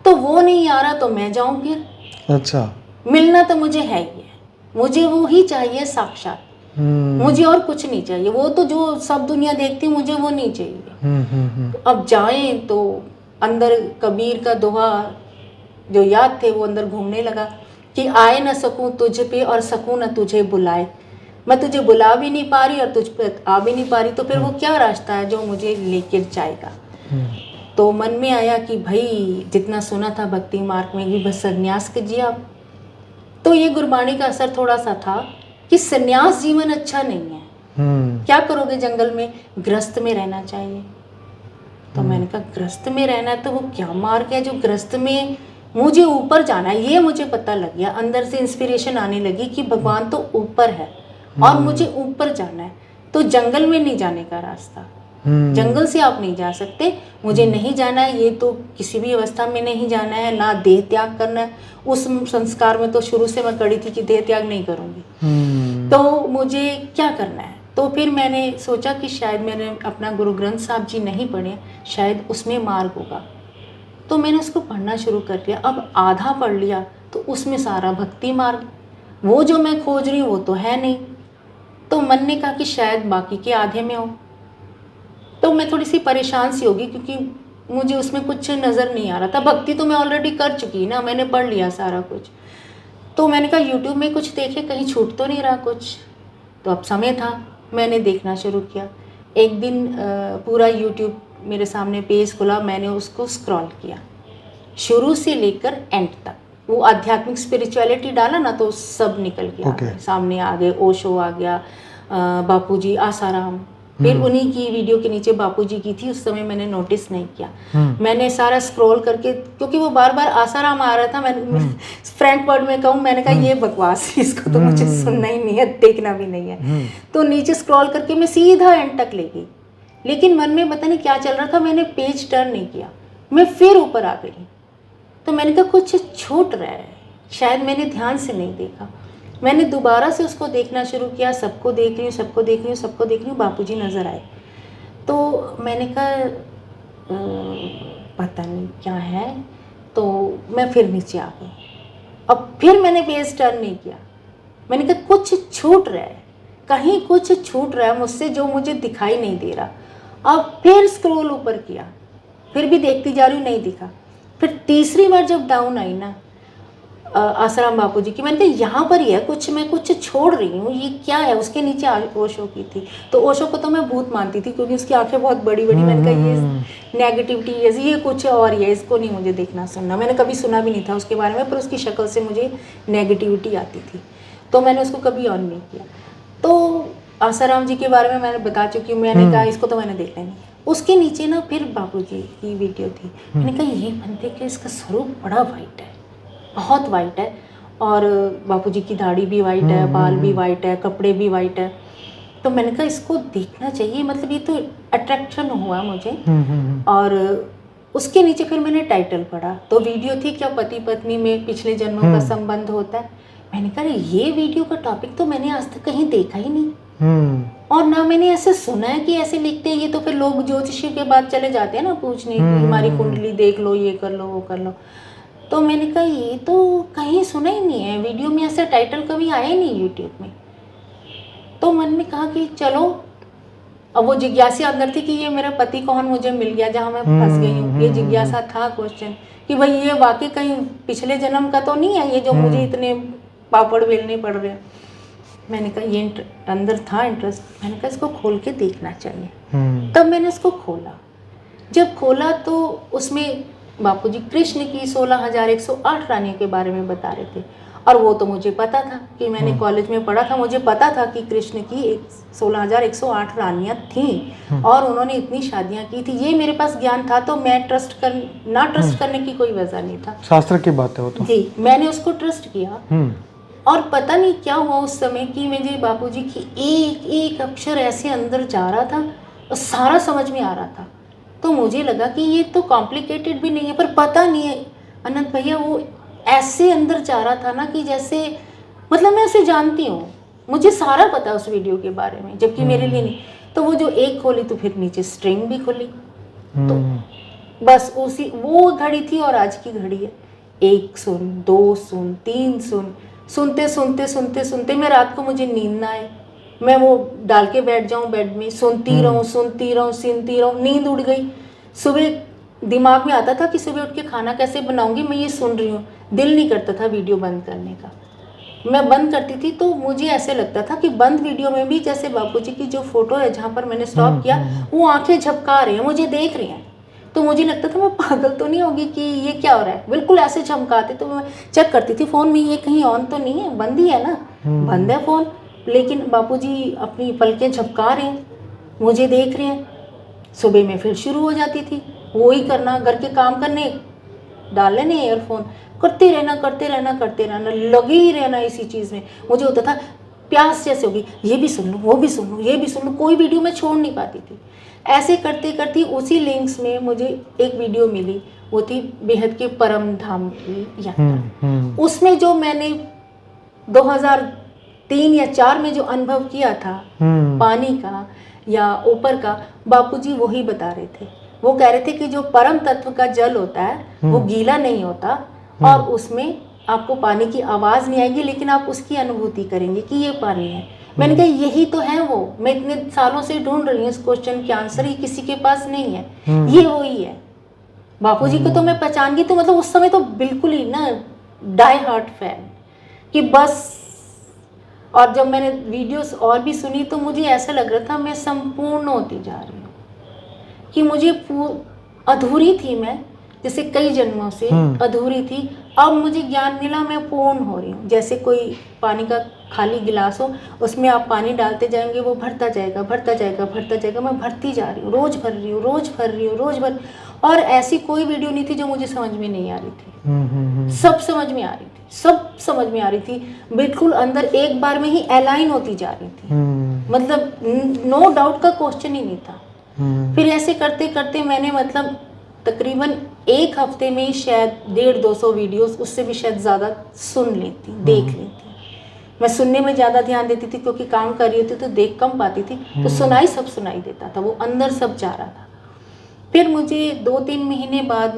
तो वो नहीं आ रहा तो मैं जाऊं फिर। अच्छा। मिलना तो मुझे है ही है, मुझे वो ही चाहिए साक्षात, मुझे और कुछ नहीं चाहिए। वो तो जो सब दुनिया देखती मुझे वो नहीं चाहिए। अब जाएं तो अंदर कबीर का दोहा जो याद थे वो अंदर घूमने लगा कि आए न सकूं तुझ पे और सकूं न तुझे बुलाए। मैं तुझे बुला भी नहीं पा रही और तुझ पे आ भी नहीं पा रही, तो फिर वो क्या रास्ता है जो मुझे लेकर जाएगा। तो मन में आया कि भाई जितना सुना था भक्ति मार्ग में भी बस संन्यास कीजिए आप। तो ये गुरबाणी का असर थोड़ा सा था कि संन्यास जीवन अच्छा नहीं है। क्या करोगे जंगल में, ग्रस्त में रहना चाहिए। तो मैंने कहा ग्रस्त में रहना है तो वो क्या मार्ग है जो ग्रस्त में मुझे ऊपर जाना है। ये मुझे पता लग गया, अंदर से इंस्पिरेशन आने लगी कि भगवान तो ऊपर है और मुझे ऊपर जाना है। तो जंगल में नहीं जाने का रास्ता, जंगल से आप नहीं जा सकते, मुझे नहीं जाना है। ये तो किसी भी अवस्था में नहीं जाना है, ना देह त्याग करना है। उस संस्कार में तो शुरू से मैं कड़ी थी कि देह त्याग नहीं करूँगी। तो मुझे क्या करना है। तो फिर मैंने सोचा कि शायद मैंने अपना गुरु ग्रंथ साहब जी नहीं पढ़े, शायद उसमें मार्ग होगा। तो मैंने उसको पढ़ना शुरू कर लिया। अब आधा पढ़ लिया तो उसमें सारा भक्ति मार्ग, वो जो मैं खोज रही हूँ वो तो है नहीं। तो मन ने कहा कि शायद बाकी के आधे में हो। तो मैं थोड़ी सी परेशान सी होगी क्योंकि मुझे उसमें कुछ नज़र नहीं आ रहा था। भक्ति तो मैं ऑलरेडी कर चुकी ना, मैंने पढ़ लिया सारा कुछ। तो मैंने कहा यूट्यूब में कुछ देखे, कहीं छूट तो नहीं रहा कुछ। तो अब समय था, मैंने देखना शुरू किया। एक दिन पूरा यूट्यूब मेरे सामने पेज खुला, मैंने उसको स्क्रॉल किया शुरू से लेकर एंड तक। वो आध्यात्मिक स्पिरिचुअलिटी डाला ना तो सब निकल गया। सामने आ गए, ओशो आ गया, बापूजी, आसाराम, फिर उन्हीं की वीडियो के नीचे बापूजी की थी, उस समय मैंने नोटिस नहीं किया। मैंने सारा स्क्रॉल करके, क्योंकि वो बार बार आसाराम आ रहा था, मैं फ्रैंक वर्ड में कहूँ, मैंने कहा ये बकवास है, इसको तो मुझे सुनना ही नहीं है, देखना भी नहीं है। तो नीचे स्क्रॉल करके मैं सीधा एंड तक ले गई, लेकिन मन में पता नहीं क्या चल रहा था, मैंने पेज टर्न नहीं किया, मैं फिर ऊपर आ गई। तो मैंने कहा कुछ छूट रहा है, शायद मैंने ध्यान से नहीं देखा। मैंने दोबारा से उसको देखना शुरू किया, सबको देख रही हूँ, सबको देख रही हूँ, सबको देख रही हूँ, बापूजी नज़र आए। तो मैंने कहा पता नहीं क्या है, तो मैं फिर नीचे आ गई। अब फिर मैंने पेज टर्न नहीं किया, मैंने कहा कुछ छूट रहा है, कहीं कुछ छूट रहा है मुझसे जो मुझे दिखाई नहीं दे रहा। अब फिर स्क्रॉल ऊपर किया, फिर भी देखती जा रही हूँ, नहीं दिखा। फिर तीसरी बार जब डाउन आई ना आसाराम बापूजी की, मैंने कहा यहाँ पर ही है कुछ, मैं कुछ छोड़ रही हूँ, ये क्या है। उसके नीचे ओशो की थी, तो ओशो को तो मैं भूत मानती थी क्योंकि उसकी आंखें बहुत बड़ी बड़ी। मैंने कहा ये नेगेटिविटी, ये कुछ और ही है, इसको नहीं मुझे देखना सुनना। मैंने कभी सुना भी नहीं था उसके बारे में, पर उसकी शक्ल से मुझे नेगेटिविटी आती थी, तो मैंने उसको कभी ऑन नहीं किया। तो आसाराम जी के बारे में मैंने बता चुकी हूँ, मैंने कहा इसको तो मैंने देखना नहीं। उसके नीचे ना फिर बापूजी की वीडियो थी, मैंने कहा ये बंदे के इसका स्वरूप बड़ा वाइट है, बहुत वाइट है, और बापूजी की दाढ़ी भी वाइट है, बाल भी वाइट है, कपड़े भी वाइट है। तो मैंने कहा इसको देखना चाहिए, मतलब ये तो अट्रैक्शन हुआ मुझे। और उसके नीचे फिर मैंने टाइटल पढ़ा, तो वीडियो थी क्या पति पत्नी में पिछले जन्मों का संबंध होता है। मैंने कहा ये वीडियो का टॉपिक तो मैंने आज तक कहीं देखा ही नहीं, और ना मैंने ऐसे सुना है कि ऐसे लिखते हैं। ये तो फिर लोग ज्योतिषी के बाद चले जाते हैं ना पूछने, हमारी कुंडली देख लो, ये कर लो, वो कर लो। तो मैंने कहा ये तो कहीं सुना ही नहीं है, वीडियो में ऐसा टाइटल कभी आया ही नहीं यूट्यूब में। तो मन में कहा कि चलो, अब वो जिज्ञासा अंदर थी कि ये मेरा पति कौन मुझे मिल गया जहाँ मैं फंस गई हूँ। ये जिज्ञासा था क्वेश्चन कि भाई ये वाकई कहीं पिछले जन्म का तो नहीं है ये जो मुझे इतने पापड़ बेलने पड़ रहे हैं। मैंने कहा ये अंदर था इंटरेस्ट, मैंने कहा इसको खोल के देखना चाहिए। तब मैंने इसको खोला। जब खोला तो उसमें बापूजी कृष्ण की 16,108 रानियों के बारे में बता रहे थे, और वो तो मुझे पता था कि मैंने कॉलेज में पढ़ा था, मुझे पता था कि कृष्ण की 16,108 रानियाँ थीं और उन्होंने इतनी शादियाँ की थी। ये मेरे पास ज्ञान था, तो मैं ट्रस्ट करने की कोई वजह नहीं था। शास्त्र की बात है वो तो। जी, मैंने उसको ट्रस्ट किया, और पता नहीं क्या हुआ उस समय कि मुझे बापूजी की एक एक अक्षर ऐसे अंदर जा रहा था और सारा समझ में आ रहा था। तो मुझे लगा कि ये तो कॉम्प्लिकेटेड भी नहीं है, पर पता नहीं है अनंत भैया, वो ऐसे अंदर जा रहा था ना कि जैसे, मतलब मैं उसे जानती हूँ, मुझे सारा पता उस वीडियो के बारे में, जबकि मेरे लिए नहीं। तो वो जो एक खोली तो फिर नीचे स्ट्रिंग भी खुली, तो बस उसी वो घड़ी थी और आज की घड़ी है। 1 सुन, 2 सुन, 3 सुन, सुनते सुनते सुनते सुनते मैं रात को मुझे नींद ना आए, मैं वो डाल के बैठ जाऊं बेड में, सुनती रहूं सुनती रहूं, नींद उड़ गई। सुबह दिमाग में आता था कि सुबह उठ के खाना कैसे बनाऊंगी, मैं ये सुन रही हूँ, दिल नहीं करता था वीडियो बंद करने का। मैं बंद करती थी तो मुझे ऐसे लगता था कि बंद वीडियो में भी जैसे बापूजी की जो फोटो है जहाँ पर मैंने स्टॉप किया, वो आंखें झपका रहे हैं, मुझे देख रहे हैं। तो मुझे लगता था मैं पागल तो नहीं होगी कि ये क्या हो रहा है, बिल्कुल ऐसे झमकाते। तो मैं चेक करती थी फ़ोन में, ये कहीं ऑन तो नहीं है, बंद ही है ना, बंद है फ़ोन, लेकिन बापूजी अपनी पलकें झपका रहे हैं, मुझे देख रहे हैं। सुबह में फिर शुरू हो जाती थी वो ही करना, घर के काम करने, डाल लेने ईयरफोन, करते रहना, लगे ही रहना इसी चीज़ में। मुझे होता था प्यास जैसे होगी, ये भी सुन लूँ, वो भी सुन लूँ, ये भी सुन लूँ, कोई वीडियो मैं छोड़ नहीं पाती थी। ऐसे करते करते उसी लिंक्स में मुझे एक वीडियो मिली, वो थी बेहद के परम धाम की यात्रा। उसमें जो मैंने 2003 या 4 में जो अनुभव किया था पानी का या ऊपर का, बापूजी वही बता रहे थे। वो कह रहे थे कि जो परम तत्व का जल होता है वो गीला नहीं होता, और उसमें आपको पानी की आवाज़ नहीं आएगी, लेकिन आप उसकी अनुभूति करेंगे कि ये पानी है। मैंने कहा यही तो है वो, मैं इतने सालों से ढूंढ रही हूँ इस क्वेश्चन के आंसर, ये किसी के पास नहीं है, ये वही है। बापूजी को तो मैं पहचान गई, तो मतलब उस समय तो बिल्कुल ही ना डाई हार्ट फैन कि बस। और जब मैंने वीडियोस और भी सुनी तो मुझे ऐसा लग रहा था मैं संपूर्ण होती जा रही हूँ, कि मुझे अधूरी थी मैं, जैसे कई जन्मों से अधूरी थी, अब मुझे ज्ञान मिला, मैं पूर्ण हो रही हूँ। जैसे कोई पानी का खाली गिलास हो, उसमें आप पानी डालते जाएंगे, वो भरता जाएगा भरता जाएगा भरता जाएगा, मैं भरती जा रही हूँ, रोज़ भर रही हूँ, रोज़ भर रही हूँ, रोज़ भर। और ऐसी कोई वीडियो नहीं थी जो मुझे समझ में नहीं आ रही थी, सब समझ में आ रही थी, सब समझ में आ रही थी, बिल्कुल अंदर एक बार में ही अलाइन होती जा रही थी, मतलब नो डाउट का क्वेश्चन ही नहीं था। फिर ऐसे करते करते मैंने मतलब तकरीबन एक हफ्ते में शायद 150-200 वीडियोस, उससे भी शायद ज़्यादा सुन लेती, देख लेती। मैं सुनने में ज़्यादा ध्यान देती थी क्योंकि काम कर रही होती तो देख कम पाती थी, तो सुनाई सब सुनाई देता था, वो अंदर सब जा रहा था। फिर मुझे 2-3 महीने बाद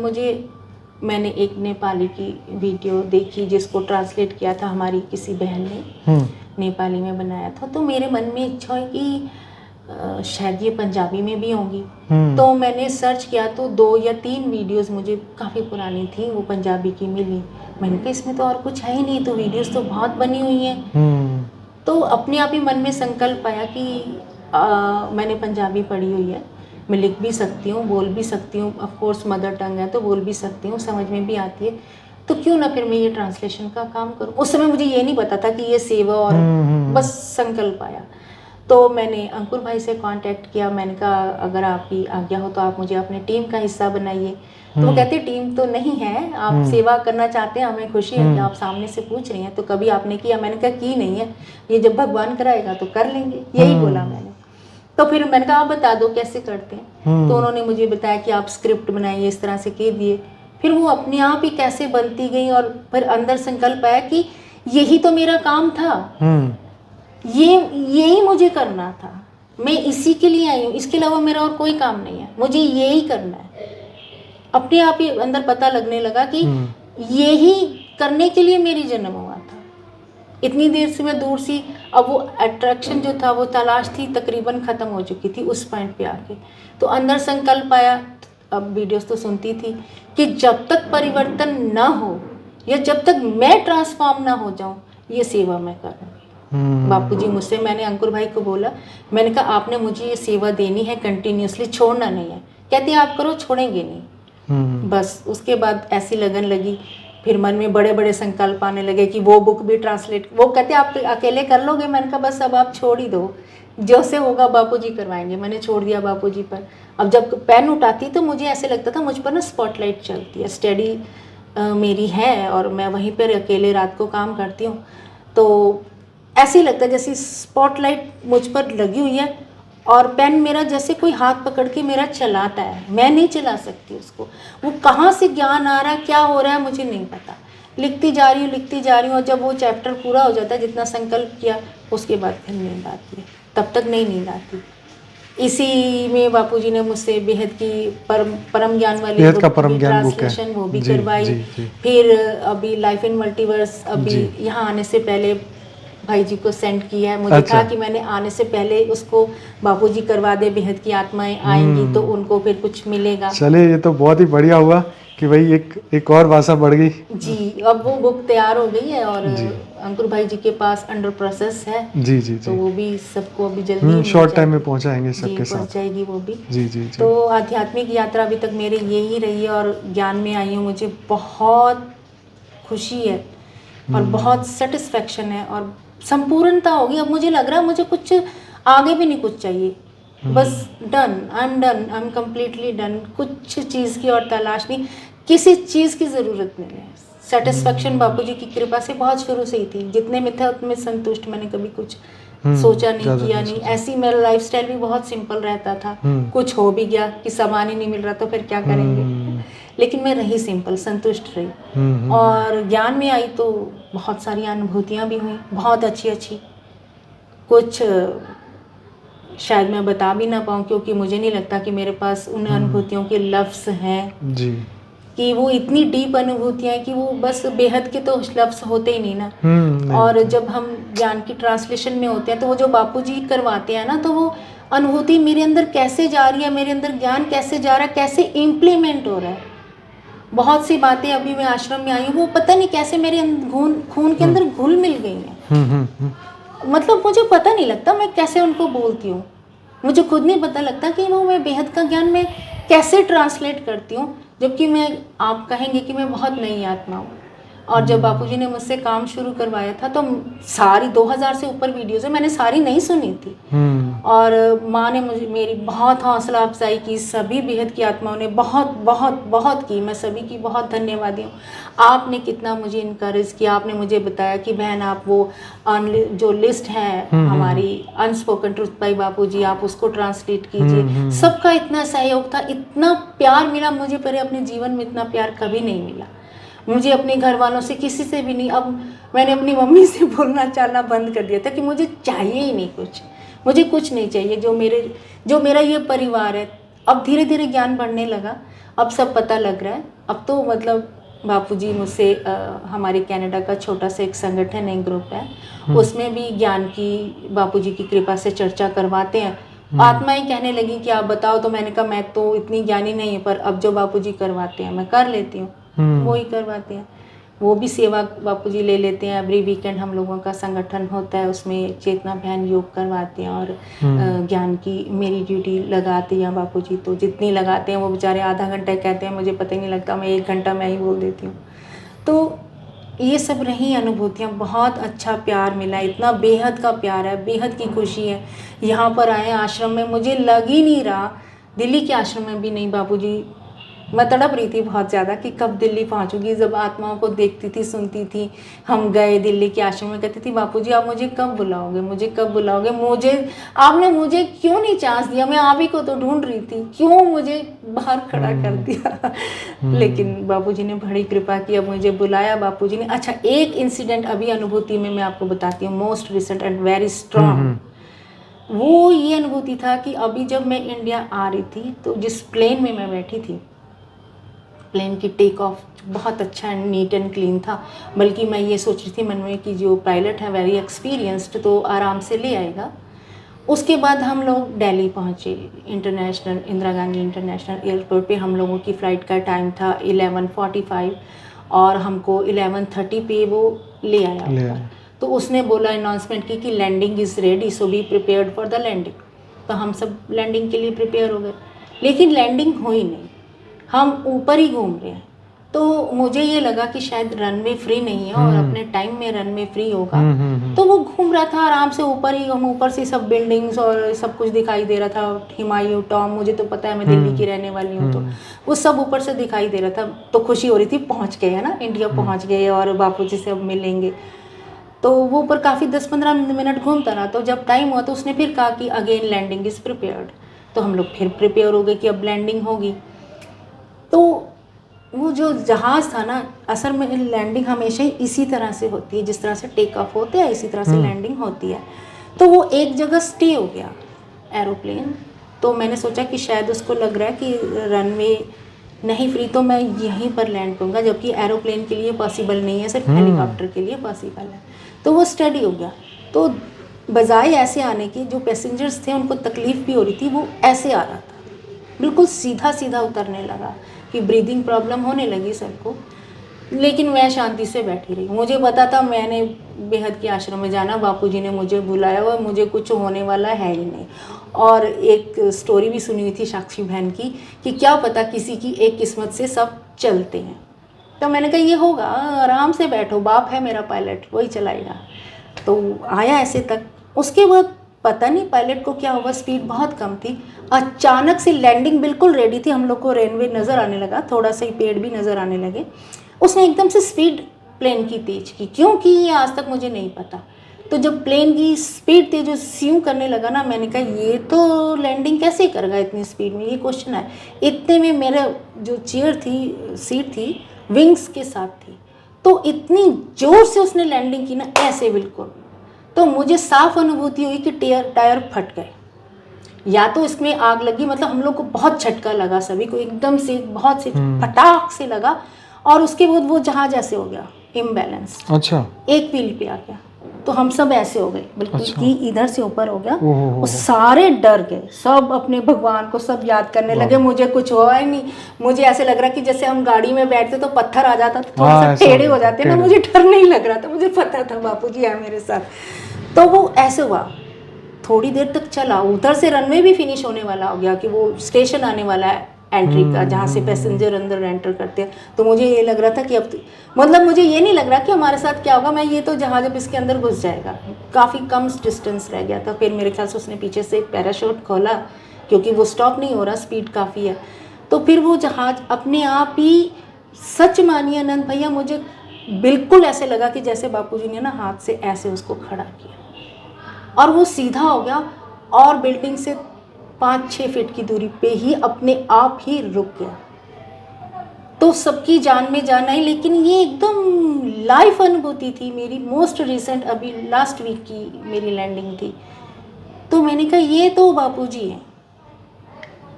मैंने एक नेपाली की वीडियो देखी जिसको ट्रांसलेट किया था हमारी किसी बहन ने, नेपाली में बनाया था। तो मेरे मन में इच्छा हुई कि शायद ये पंजाबी में भी होंगी। तो मैंने सर्च किया तो 2 या 3 वीडियोस मुझे काफ़ी पुरानी थी, वो पंजाबी की मिली। मैंने कहा इसमें तो और कुछ है ही नहीं, तो वीडियोस तो बहुत बनी हुई हैं। तो अपने आप ही मन में संकल्प आया कि मैंने पंजाबी पढ़ी हुई है, मैं लिख भी सकती हूँ, बोल भी सकती हूँ, ऑफ कोर्स मदर टंग है तो बोल भी सकती हूँ, समझ में भी आती है, तो क्यों ना फिर मैं ये ट्रांसलेशन का काम करूँ। उस समय मुझे ये नहीं पता था कि ये सेवा, और बस संकल्प आया। तो मैंने अंकुर भाई से कांटेक्ट किया, मैंने कहा अगर आपकी आज्ञा हो तो आप मुझे अपने टीम का हिस्सा बनाइए। तो वो कहते टीम तो नहीं है, आप सेवा करना चाहते हैं, हमें खुशी है कि आप सामने से पूछ रही हैं, तो कभी आपने किया? मैंने कहा की नहीं है, ये जब भगवान कराएगा तो कर लेंगे, यही बोला मैंने। तो फिर मैंने कहा आप बता दो कैसे करते हैं। तो उन्होंने मुझे बताया कि आप स्क्रिप्ट बनाइए, इस तरह से कह दिए। फिर वो अपने आप ही कैसे बनती गई, और फिर अंदर संकल्प आया कि यही तो मेरा काम था, यही मुझे करना था, मैं इसी के लिए आई हूँ, इसके अलावा मेरा और कोई काम नहीं है, मुझे यही करना है। अपने आप ही अंदर पता लगने लगा कि यही करने के लिए मेरी जन्म हुआ था। इतनी देर से मैं दूर सी, अब वो अट्रैक्शन जो था, वो तलाश थी, तकरीबन ख़त्म हो चुकी थी उस पॉइंट पे आके। तो अंदर संकल्प आया, अब वीडियोस तो सुनती थी कि जब तक परिवर्तन ना हो या जब तक मैं ट्रांसफॉर्म ना हो जाऊं, ये सेवा मैं करूँगी। बापूजी मुझसे, मैंने अंकुर भाई को बोला, मैंने कहा आपने मुझे ये सेवा देनी है कंटिन्यूसली, छोड़ना नहीं है। कहते आप करो, छोड़ेंगे नहीं। बस उसके बाद ऐसी लगन लगी, फिर मन में बड़े बड़े संकल्प आने लगे कि वो बुक भी ट्रांसलेट, वो कहते आप अकेले कर लोगे? मैंने कहा बस अब आप छोड़ ही दो, जो से होगा बापूजी करवाएंगे। मैंने छोड़ दिया बापूजी पर। अब जब पेन उठाती तो मुझे ऐसे लगता था मुझ पर ना स्पॉटलाइट चलती है, स्टडी मेरी है और मैं वहीं पर अकेले रात को काम करती हूँ, तो ऐसे ही लगता है जैसे स्पॉटलाइट मुझ पर लगी हुई है और पेन मेरा जैसे कोई हाथ पकड़ के मेरा चलाता है, मैं नहीं चला सकती उसको। वो कहाँ से ज्ञान आ रहा है, क्या हो रहा है, मुझे नहीं पता। लिखती जा रही हूँ, लिखती जा रही हूँ, और जब वो चैप्टर पूरा हो जाता है, जितना संकल्प किया, उसके बाद फिर नींद आती है, तब तक नहीं नींद आती। इसी में बापूजी ने मुझसे बेहद की परम ज्ञान वाली ट्रांसलेशन वो भी करवाई। फिर अभी लाइफ इन मल्टीवर्स, अभी यहाँ आने से पहले भाई जी को सेंड किया है। मुझे कहा कि मैंने आने से पहले उसको बापूजी करवा दे, बेहद की आत्माएं आएंगी तो उनको फिर कुछ मिलेगा। चले, ये तो बहुत ही बढ़िया हुआ कि भाई एक और भाषा बढ़ गई जी। अब वो बुक तैयार हो गई है और अंकुर भाई जी के पास अंडर प्रोसेस है। जी जी, तो वो भी सबको अभी जल्दी शॉर्ट टाइम में पहुंचाएंगे सबके साथ, पहुंच जाएगी वो भी। जी जी जी। तो आध्यात्मिक यात्रा अभी तक मेरे यही रही है और ज्ञान में आई हूँ। मुझे बहुत खुशी है और बहुत सेटिस्फेक्शन है और संपूर्णता होगी। अब मुझे लग रहा है मुझे कुछ आगे भी नहीं कुछ चाहिए, बस done, I am completely done. कुछ चीज़ की और तलाश नहीं, किसी चीज़ की ज़रूरत नहीं है। सेटिस्फेक्शन बापूजी की कृपा से बहुत शुरू से ही थी, जितने में था उतने संतुष्ट। मैंने कभी कुछ सोचा नहीं, किया नहीं। ऐसी मेरा लाइफस्टाइल भी बहुत सिंपल रहता था। कुछ हो भी गया कि सामान ही नहीं मिल रहा तो फिर क्या करेंगे, लेकिन मैं रही सिंपल, संतुष्ट रही। और ज्ञान में आई तो बहुत सारी अनुभूतियाँ भी हुई, बहुत अच्छी अच्छी। कुछ शायद मैं बता भी ना पाऊँ, क्योंकि मुझे नहीं लगता कि मेरे पास उन अनुभूतियों के लफ्ज़ हैं जी, कि वो इतनी डीप अनुभूतियाँ हैं कि वो बस बेहद के तो लफ्ज़ होते ही नहीं ना। और जब हम ज्ञान की ट्रांसलेशन में होते हैं तो वो जो बापूजी करवाते हैं ना, तो वो अनुभूति मेरे अंदर कैसे जा रही है, मेरे अंदर ज्ञान कैसे जा रहा है, कैसे इम्प्लीमेंट हो रहा है। बहुत सी बातें अभी मैं आश्रम में आई हूँ, वो पता नहीं कैसे मेरे खून के अंदर घुल मिल गई हैं। मतलब मुझे पता नहीं लगता मैं कैसे उनको बोलती हूँ, मुझे खुद नहीं पता लगता कि वो मैं बेहद का ज्ञान में कैसे ट्रांसलेट करती हूँ, जबकि आप कहेंगे कि मैं बहुत नई आत्मा हूँ। और जब बापूजी ने मुझसे काम शुरू करवाया था तो सारी 2000 से ऊपर वीडियोज़ है, मैंने सारी नहीं सुनी थी। और माँ ने मेरी बहुत हौसला अफजाई की, सभी बेहद की आत्माओं ने बहुत बहुत बहुत की, मैं सभी की बहुत धन्यवादी हूँ। आपने कितना मुझे इनकरेज किया, आपने मुझे बताया कि बहन आप वो जो लिस्ट है हमारी अनस्पोकन ट्रुथ बाय बापूजी, आप उसको ट्रांसलेट कीजिए। सबका इतना सहयोग था, इतना प्यार मिला मुझे, पर अपने जीवन में इतना प्यार कभी नहीं मिला मुझे, अपने घर वालों से किसी से भी नहीं। अब मैंने अपनी मम्मी से बोलना चालना बंद कर दिया था कि मुझे चाहिए ही नहीं कुछ, मुझे कुछ नहीं चाहिए। जो मेरा ये परिवार है, अब धीरे धीरे ज्ञान बढ़ने लगा, अब सब पता लग रहा है। अब तो मतलब बापूजी मुझसे हमारे कनाडा का छोटा सा एक संगठन है, ग्रुप है, उसमें भी ज्ञान की बापूजी की कृपा से चर्चा करवाते हैं। आत्माएं कहने लगी कि आप बताओ, तो मैंने कहा मैं तो इतनी ज्ञानी नहीं है, पर अब जो बापूजी करवाते हैं मैं कर लेती हूँ, वो ही करवाते हैं। वो भी सेवा बापूजी ले लेते हैं। एवरी वीकेंड हम लोगों का संगठन होता है, उसमें चेतना अभियान योग करवाते हैं और ज्ञान की मेरी ड्यूटी लगाती हैं बापूजी। तो जितनी लगाते हैं वो बेचारे आधा घंटा कहते हैं, मुझे पता ही नहीं लगता, मैं 1 घंटा मैं ही बोल देती हूँ। तो ये सब रही अनुभूतियाँ, बहुत अच्छा प्यार मिला, इतना बेहद का प्यार है, बेहद की खुशी है। यहाँ पर आए आश्रम में, मुझे लग ही नहीं रहा, दिल्ली के आश्रम में भी नहीं बापूजी, मैं तड़प रही थी बहुत ज़्यादा कि कब दिल्ली पहुँचूंगी। जब आत्माओं को देखती थी, सुनती थी, हम गए दिल्ली के आश्रम में, कहती थी बापूजी आप मुझे कब बुलाओगे, मुझे कब बुलाओगे, आपने मुझे क्यों नहीं चांस दिया, मैं आप ही को तो ढूंढ रही थी, क्यों मुझे बाहर खड़ा कर दिया। लेकिन बापूजी ने बड़ी कृपा की, अब मुझे बुलाया बापूजी ने। अच्छा, एक इंसिडेंट अभी अनुभूति में मैं आपको बताती हूँ, most recent and very strong. वो ये अनुभूति था कि अभी जब मैं इंडिया आ रही थी, तो जिस प्लेन में मैं बैठी थी, प्लेन की टेक ऑफ बहुत अच्छा एंड नीट एंड क्लीन था, बल्कि मैं ये सोच रही थी मन में कि जो पायलट है वेरी एक्सपीरियंस्ड, तो आराम से ले आएगा। उसके बाद हम लोग दिल्ली पहुँचे, international Indira Gandhi international airport पे हम लोगों की फ़्लाइट का टाइम था 11:45 और हमको 11:30 पे वो ले आया। तो उसने बोला, अनाउंसमेंट की कि landing is ready, so be prepared for the landing. तो हम सब लैंडिंग के लिए प्रिपेयर हो गए, लेकिन लैंडिंग हुई नहीं, हम ऊपर ही घूम रहे हैं। तो मुझे ये लगा कि शायद रनवे फ्री नहीं है और अपने टाइम में रनवे फ्री होगा। तो वो घूम रहा था आराम से ऊपर ही, हम ऊपर से सब बिल्डिंग्स और सब कुछ दिखाई दे रहा था, हिमायू टॉम, मुझे तो पता है मैं दिल्ली की रहने वाली हूँ, तो वो सब ऊपर से दिखाई दे रहा था। तो खुशी हो रही थी, पहुँच गए है ना, इंडिया पहुँच गए और बापूजी से अब मिलेंगे। तो वो ऊपर काफ़ी 10-15 मिनट घूमता रहा। तो जब टाइम हुआ तो उसने फिर कहा कि अगेन लैंडिंग इज़ प्रिपेयर्ड। तो हम लोग फिर प्रिपेयर हो गए कि अब लैंडिंग होगी। तो वो जो जहाज़ था ना, असल में लैंडिंग हमेशा ही इसी तरह से होती है, जिस तरह से टेक ऑफ होते हैं इसी तरह से लैंडिंग होती है। तो वो एक जगह स्टे हो गया एरोप्लेन। तो मैंने सोचा कि शायद उसको लग रहा है कि रनवे नहीं फ्री, तो मैं यहीं पर लैंड करूँगा, जबकि एरोप्लेन के लिए पॉसिबल नहीं है, सिर्फ हेलीकॉप्टर के लिए पॉसिबल है। तो वो स्टडी हो गया। तो बजाय ऐसे आने की, जो पैसेंजर्स थे उनको तकलीफ़ भी हो रही थी, वो ऐसे आ रहा था, बिल्कुल सीधा सीधा उतरने लगा कि ब्रीदिंग प्रॉब्लम होने लगी सबको। लेकिन मैं शांति से बैठी रही। मुझे पता था मैंने बेहद के आश्रम में जाना, बापूजी ने मुझे बुलाया हुआ, मुझे कुछ होने वाला है ही नहीं। और एक स्टोरी भी सुनी हुई थी साक्षी बहन की कि क्या पता किसी की एक किस्मत से सब चलते हैं। तो मैंने कहा ये होगा, आराम से बैठो, बाप है मेरा पायलट, वही चलाएगा। तो आया ऐसे तक। उसके बाद पता नहीं पायलट को क्या हुआ, स्पीड बहुत कम थी, अचानक से लैंडिंग बिल्कुल रेडी थी, हम लोग को रेनवे नज़र आने लगा, थोड़ा सा ही पेड़ भी नज़र आने लगे। उसने एकदम से स्पीड प्लेन की तेज की, क्यों की ये आज तक मुझे नहीं पता। तो जब प्लेन की स्पीड तेज जो स्यू करने लगा ना, मैंने कहा ये तो लैंडिंग कैसे करेगा इतनी स्पीड में, ये क्वेश्चन है। इतने में मेरा जो चेयर थी, सीट थी, विंग्स के साथ थी, तो इतनी ज़ोर से उसने लैंडिंग की ना, ऐसे बिल्कुल। तो मुझे साफ अनुभूति हुई कि टायर फट गए, या तो इसमें आग लगी, मतलब हम लोग को बहुत झटका लगा, सभी को एकदम से बहुत से फटाक से लगा। और उसके बाद वो जहाज ऐसे हो गया इम्बैलेंस, अच्छा, एक व्हील पे आ गया। तो हम सब ऐसे हो गए बिल्कुल, अच्छा, कि इधर से ऊपर हो गया। वो सारे डर गए, सब अपने भगवान को सब याद करने लगे। मुझे कुछ हुआ ही नहीं, मुझे ऐसे लग रहा कि जैसे हम गाड़ी में बैठते तो पत्थर आ जाता तो थोड़ा सा टेढ़े हो जाते ना, मुझे डर नहीं लग रहा था, मुझे पता था बापूजी है मेरे साथ। तो वो ऐसे हुआ, थोड़ी देर तक चला, उधर से रनवे भी फिनिश होने वाला हो गया कि वो स्टेशन आने वाला है, एंट्री का, जहाँ से पैसेंजर अंदर एंटर करते हैं। तो मुझे ये लग रहा था कि अब मतलब मुझे ये नहीं लग रहा कि हमारे साथ क्या होगा, मैं ये तो जहाज अब इसके अंदर घुस जाएगा, काफ़ी कम डिस्टेंस रह गया था। फिर मेरे ख्याल से उसने पीछे से एक पैराशूट खोला, क्योंकि वो स्टॉप नहीं हो रहा, स्पीड काफ़ी है। तो फिर वो जहाज अपने आप ही, सच मानिए आनंद भैया, मुझे बिल्कुल ऐसे लगा कि जैसे बापूजी ने ना हाथ से ऐसे उसको खड़ा किया और वो सीधा हो गया और बिल्डिंग से 5-6 फीट की दूरी पे ही अपने आप ही रुक गया। तो सबकी जान में जान आई, लेकिन ये एकदम लाइफ अनुभूति थी मेरी। मोस्ट रिसेंट अभी लास्ट वीक की मेरी लैंडिंग थी। तो मैंने कहा ये तो बापूजी हैं।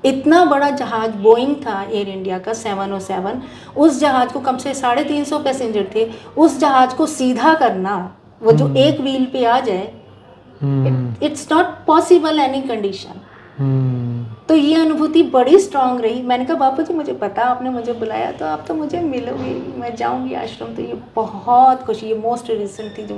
इतना बड़ा जहाज बोइंग था एयर इंडिया का 707, उस जहाज को कम से 350 पैसेंजर थे, उस जहाज को सीधा करना, वो जो एक व्हील पे आ जाए, it's not possible any condition. तो ये अनुभूति बड़ी स्ट्रांग रही। मैंने कहा बापूजी मुझे पता, आपने मुझे बुलाया तो आप तो मुझे मिलोगे, मैं जाऊंगी आश्रम। तो ये बहुत खुशी, ये मोस्ट रिसेंट थी जो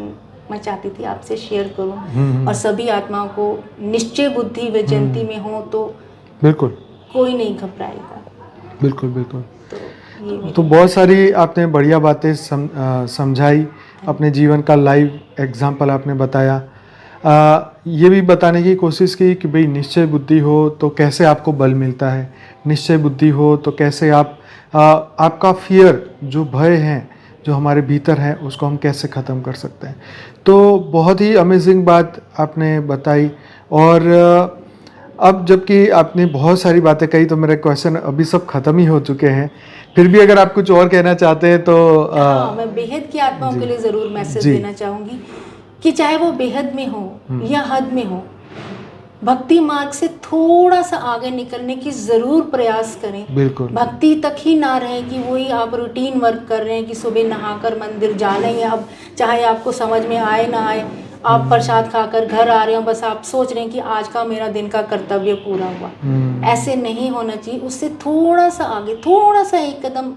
मैं चाहती थी आपसे शेयर करूं। और सभी आत्माओं को निश्चय बुद्धि विजयंती में हो तो बिल्कुल कोई नहीं घबराएगा। बिल्कुल बिल्कुल। तो बहुत सारी आपने बढ़िया बातें समझाई, अपने जीवन का लाइव एग्जाम्पल आपने बताया। ये भी बताने की कोशिश की कि भाई निश्चय बुद्धि हो तो कैसे आपको बल मिलता है, निश्चय बुद्धि हो तो कैसे आप आपका फियर, जो भय हैं जो हमारे भीतर हैं, उसको हम कैसे ख़त्म कर सकते हैं। तो बहुत ही अमेजिंग बात आपने बताई। और अब जबकि आपने बहुत सारी बातें कही तो मेरे क्वेश्चन अभी सब ख़त्म ही हो चुके हैं। फिर भी अगर आप कुछ और कहना चाहते हैं तो मैं बेहद की आत्माओं के लिए ज़रूर मैसेज देना चाहूँगी कि चाहे वो बेहद में हो या हद में हो, भक्ति मार्ग से थोड़ा सा आगे निकलने की ज़रूर प्रयास करें। बिल्कुल। भक्ति तक ही ना रहे कि वही आप रूटीन वर्क कर रहे हैं कि सुबह नहाकर मंदिर जाना ही है, अब चाहे आपको समझ में आए ना आए, आप प्रसाद खाकर घर आ रहे हो, बस आप सोच रहे हैं कि आज का मेरा दिन का कर्तव्य पूरा हुआ। ऐसे नहीं होना चाहिए। उससे थोड़ा सा आगे, थोड़ा सा एक कदम,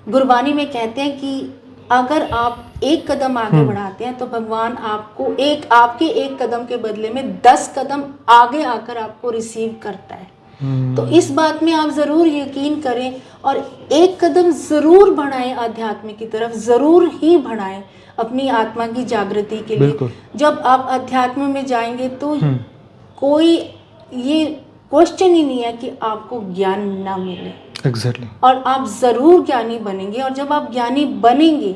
गुरबानी में कहते हैं कि अगर आप एक कदम आगे बढ़ाते हैं तो भगवान आपको आपके एक कदम के बदले में 10 कदम आगे आकर आपको रिसीव करता है। तो इस बात में आप ज़रूर यकीन करें और एक कदम ज़रूर बढ़ाएं, आध्यात्म की तरफ ज़रूर ही बढ़ाएं, अपनी आत्मा की जागृति के लिए। जब आप अध्यात्म में जाएंगे तो कोई ये क्वेश्चन ही नहीं है कि आपको ज्ञान ना मिले। Exactly. और आप ज़रूर ज्ञानी बनेंगे। और जब आप ज्ञानी बनेंगे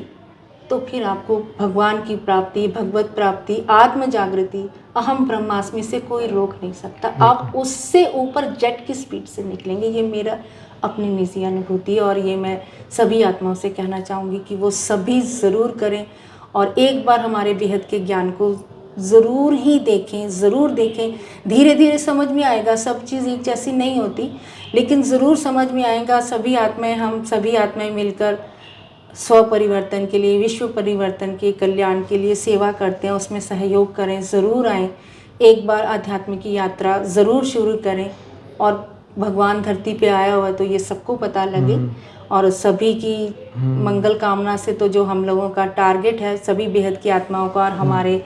तो फिर आपको भगवान की प्राप्ति, भगवत प्राप्ति, आत्म जागृति, अहम ब्रह्मास्मि से कोई रोक नहीं सकता। आप उससे ऊपर जेट की स्पीड से निकलेंगे। ये मेरा अपनी निजी अनुभूति है और ये मैं सभी आत्माओं से कहना चाहूँगी कि वो सभी ज़रूर करें और एक बार हमारे बेहद के ज्ञान को ज़रूर ही देखें, ज़रूर देखें। धीरे धीरे समझ में आएगा, सब चीज़ एक जैसी नहीं होती, लेकिन ज़रूर समझ में आएगा। सभी आत्माएं, हम सभी आत्माएं मिलकर स्व परिवर्तन के लिए, विश्व परिवर्तन के कल्याण के लिए सेवा करते हैं, उसमें सहयोग करें। ज़रूर आएँ, एक बार आध्यात्म की यात्रा ज़रूर शुरू करें और भगवान धरती पे आया हुआ तो ये सबको पता लगे। और सभी की मंगल कामना से तो जो हम लोगों का टारगेट है, सभी बेहद की आत्माओं का और हमारे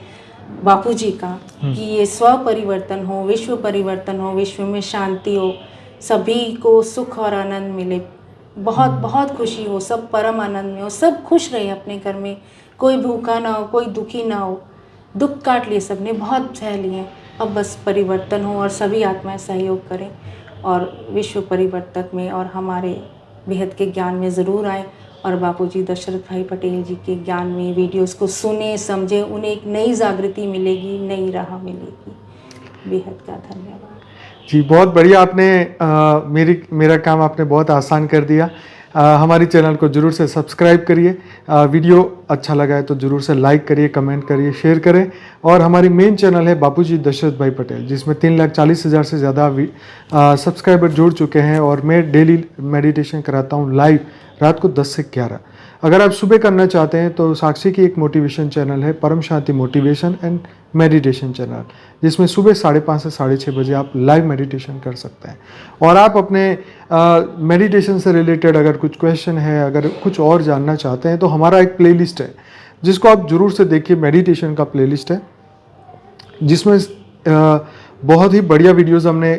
बापूजी का, कि ये स्व परिवर्तन हो, विश्व परिवर्तन हो, विश्व में शांति हो, सभी को सुख और आनंद मिले, बहुत बहुत खुशी हो, सब परम आनंद में हो, सब खुश रहे अपने घर में, कोई भूखा ना हो, कोई दुखी ना हो। दुख काट लिए सबने, बहुत सह लिए, अब बस परिवर्तन हो और सभी आत्माएं सहयोग करें और विश्व परिवर्तक में और हमारे बेहद के ज्ञान में ज़रूर आए और बापूजी दशरथ भाई पटेल जी के ज्ञान में वीडियोस को सुने, समझे, उन्हें एक नई जागृति मिलेगी, नई राह मिलेगी। बेहद का धन्यवाद जी। बहुत बढ़िया, आपने मेरा काम आपने बहुत आसान कर दिया। हमारी चैनल को जरूर से सब्सक्राइब करिए। वीडियो अच्छा लगा है तो जरूर से लाइक करिए, कमेंट करिए, शेयर करें। और हमारी मेन चैनल है बापूजी दशरथ भाई पटेल, जिसमें 3,40,000 से ज़्यादा सब्सक्राइबर जुड़ चुके हैं। और मैं डेली मेडिटेशन कराता हूँ लाइव, रात को 10 से 11। अगर आप सुबह करना चाहते हैं तो साक्षी की एक मोटिवेशन चैनल है, परम शांति मोटिवेशन एंड मेडिटेशन चैनल, जिसमें सुबह 5:30 से 6:30 बजे आप लाइव मेडिटेशन कर सकते हैं। और आप अपने मेडिटेशन से रिलेटेड अगर कुछ क्वेश्चन है, अगर कुछ और जानना चाहते हैं तो हमारा एक प्लेलिस्ट है जिसको आप ज़रूर से देखिए। मेडिटेशन का प्लेलिस्ट है जिसमें बहुत ही बढ़िया वीडियोज़ हमने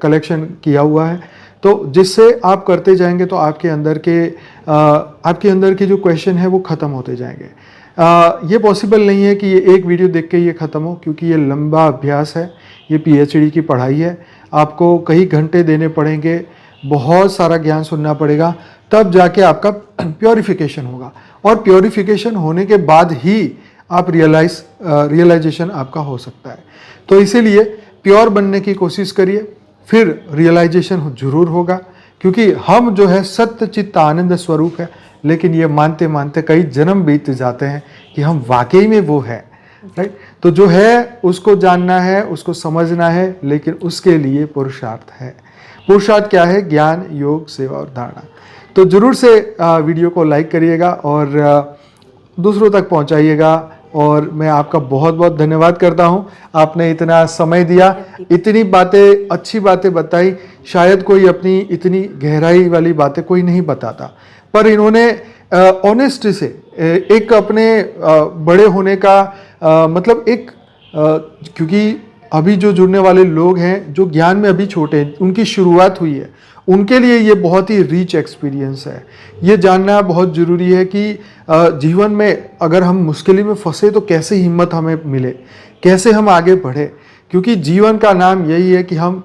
कलेक्शन किया हुआ है। तो जिससे आप करते जाएंगे तो आपके अंदर के जो क्वेश्चन है वो ख़त्म होते जाएंगे। ये पॉसिबल नहीं है कि ये एक वीडियो देख के ये ख़त्म हो, क्योंकि ये लंबा अभ्यास है, ये PhD की पढ़ाई है। आपको कई घंटे देने पड़ेंगे, बहुत सारा ज्ञान सुनना पड़ेगा, तब जाके आपका प्योरिफिकेशन होगा। और प्योरिफिकेशन होने के बाद ही आप रियलाइजेशन आपका हो सकता है। तो इसीलिए प्योर बनने की कोशिश करिए, फिर रियलाइजेशन जरूर होगा, क्योंकि हम जो है सत्य चित्त आनंद स्वरूप है। लेकिन ये मानते मानते कई जन्म बीत जाते हैं कि हम वाकई में वो है, राइट। तो जो है उसको जानना है, उसको समझना है, लेकिन उसके लिए पुरुषार्थ है। पुरुषार्थ क्या है? ज्ञान, योग, सेवा और धारणा। तो जरूर से वीडियो को लाइक करिएगा और दूसरों तक पहुंचाइएगा। और मैं आपका बहुत बहुत धन्यवाद करता हूं, आपने इतना समय दिया, इतनी बातें, अच्छी बातें बताई। शायद कोई अपनी इतनी गहराई वाली बातें कोई नहीं बताता, पर इन्होंने ऑनेस्टी से एक अपने बड़े होने का मतलब एक क्योंकि अभी जो जुड़ने वाले लोग हैं, जो ज्ञान में अभी छोटे हैं, उनकी शुरुआत हुई है, उनके लिए ये बहुत ही रिच एक्सपीरियंस है। ये जानना बहुत ज़रूरी है कि जीवन में अगर हम मुश्किलों में फंसे तो कैसे हिम्मत हमें मिले, कैसे हम आगे बढ़े, क्योंकि जीवन का नाम यही है कि हम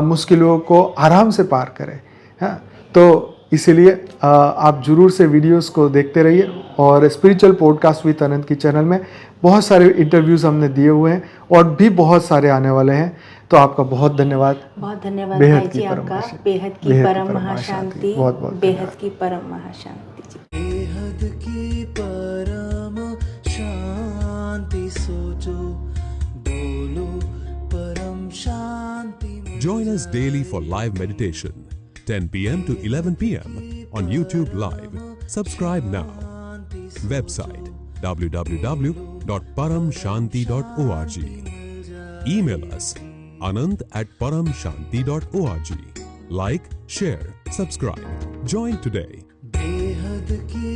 मुश्किलों को आराम से पार करें। हाँ, तो इसीलिए आप जरूर से वीडियोस को देखते रहिए। और स्पिरिचुअल पॉडकास्ट विद अनंत की चैनल में बहुत सारे इंटरव्यूज़ हमने दिए हुए हैं और भी बहुत सारे आने वाले हैं। तो आपका बहुत धन्यवाद। बहुत धन्यवाद भाई जी, आपका बेहद की परम महाशांति, बेहद की परम महाशांति जी। बेहद की परम शांति सोचो, बोलो परम शांति। Join us daily for live meditation, 10 p.m. to 11 p.m. on YouTube Live. Subscribe now. Website www.paramshanti.org. Email us anant@paramshanti.org. Like, share, subscribe. Join today. बेहद की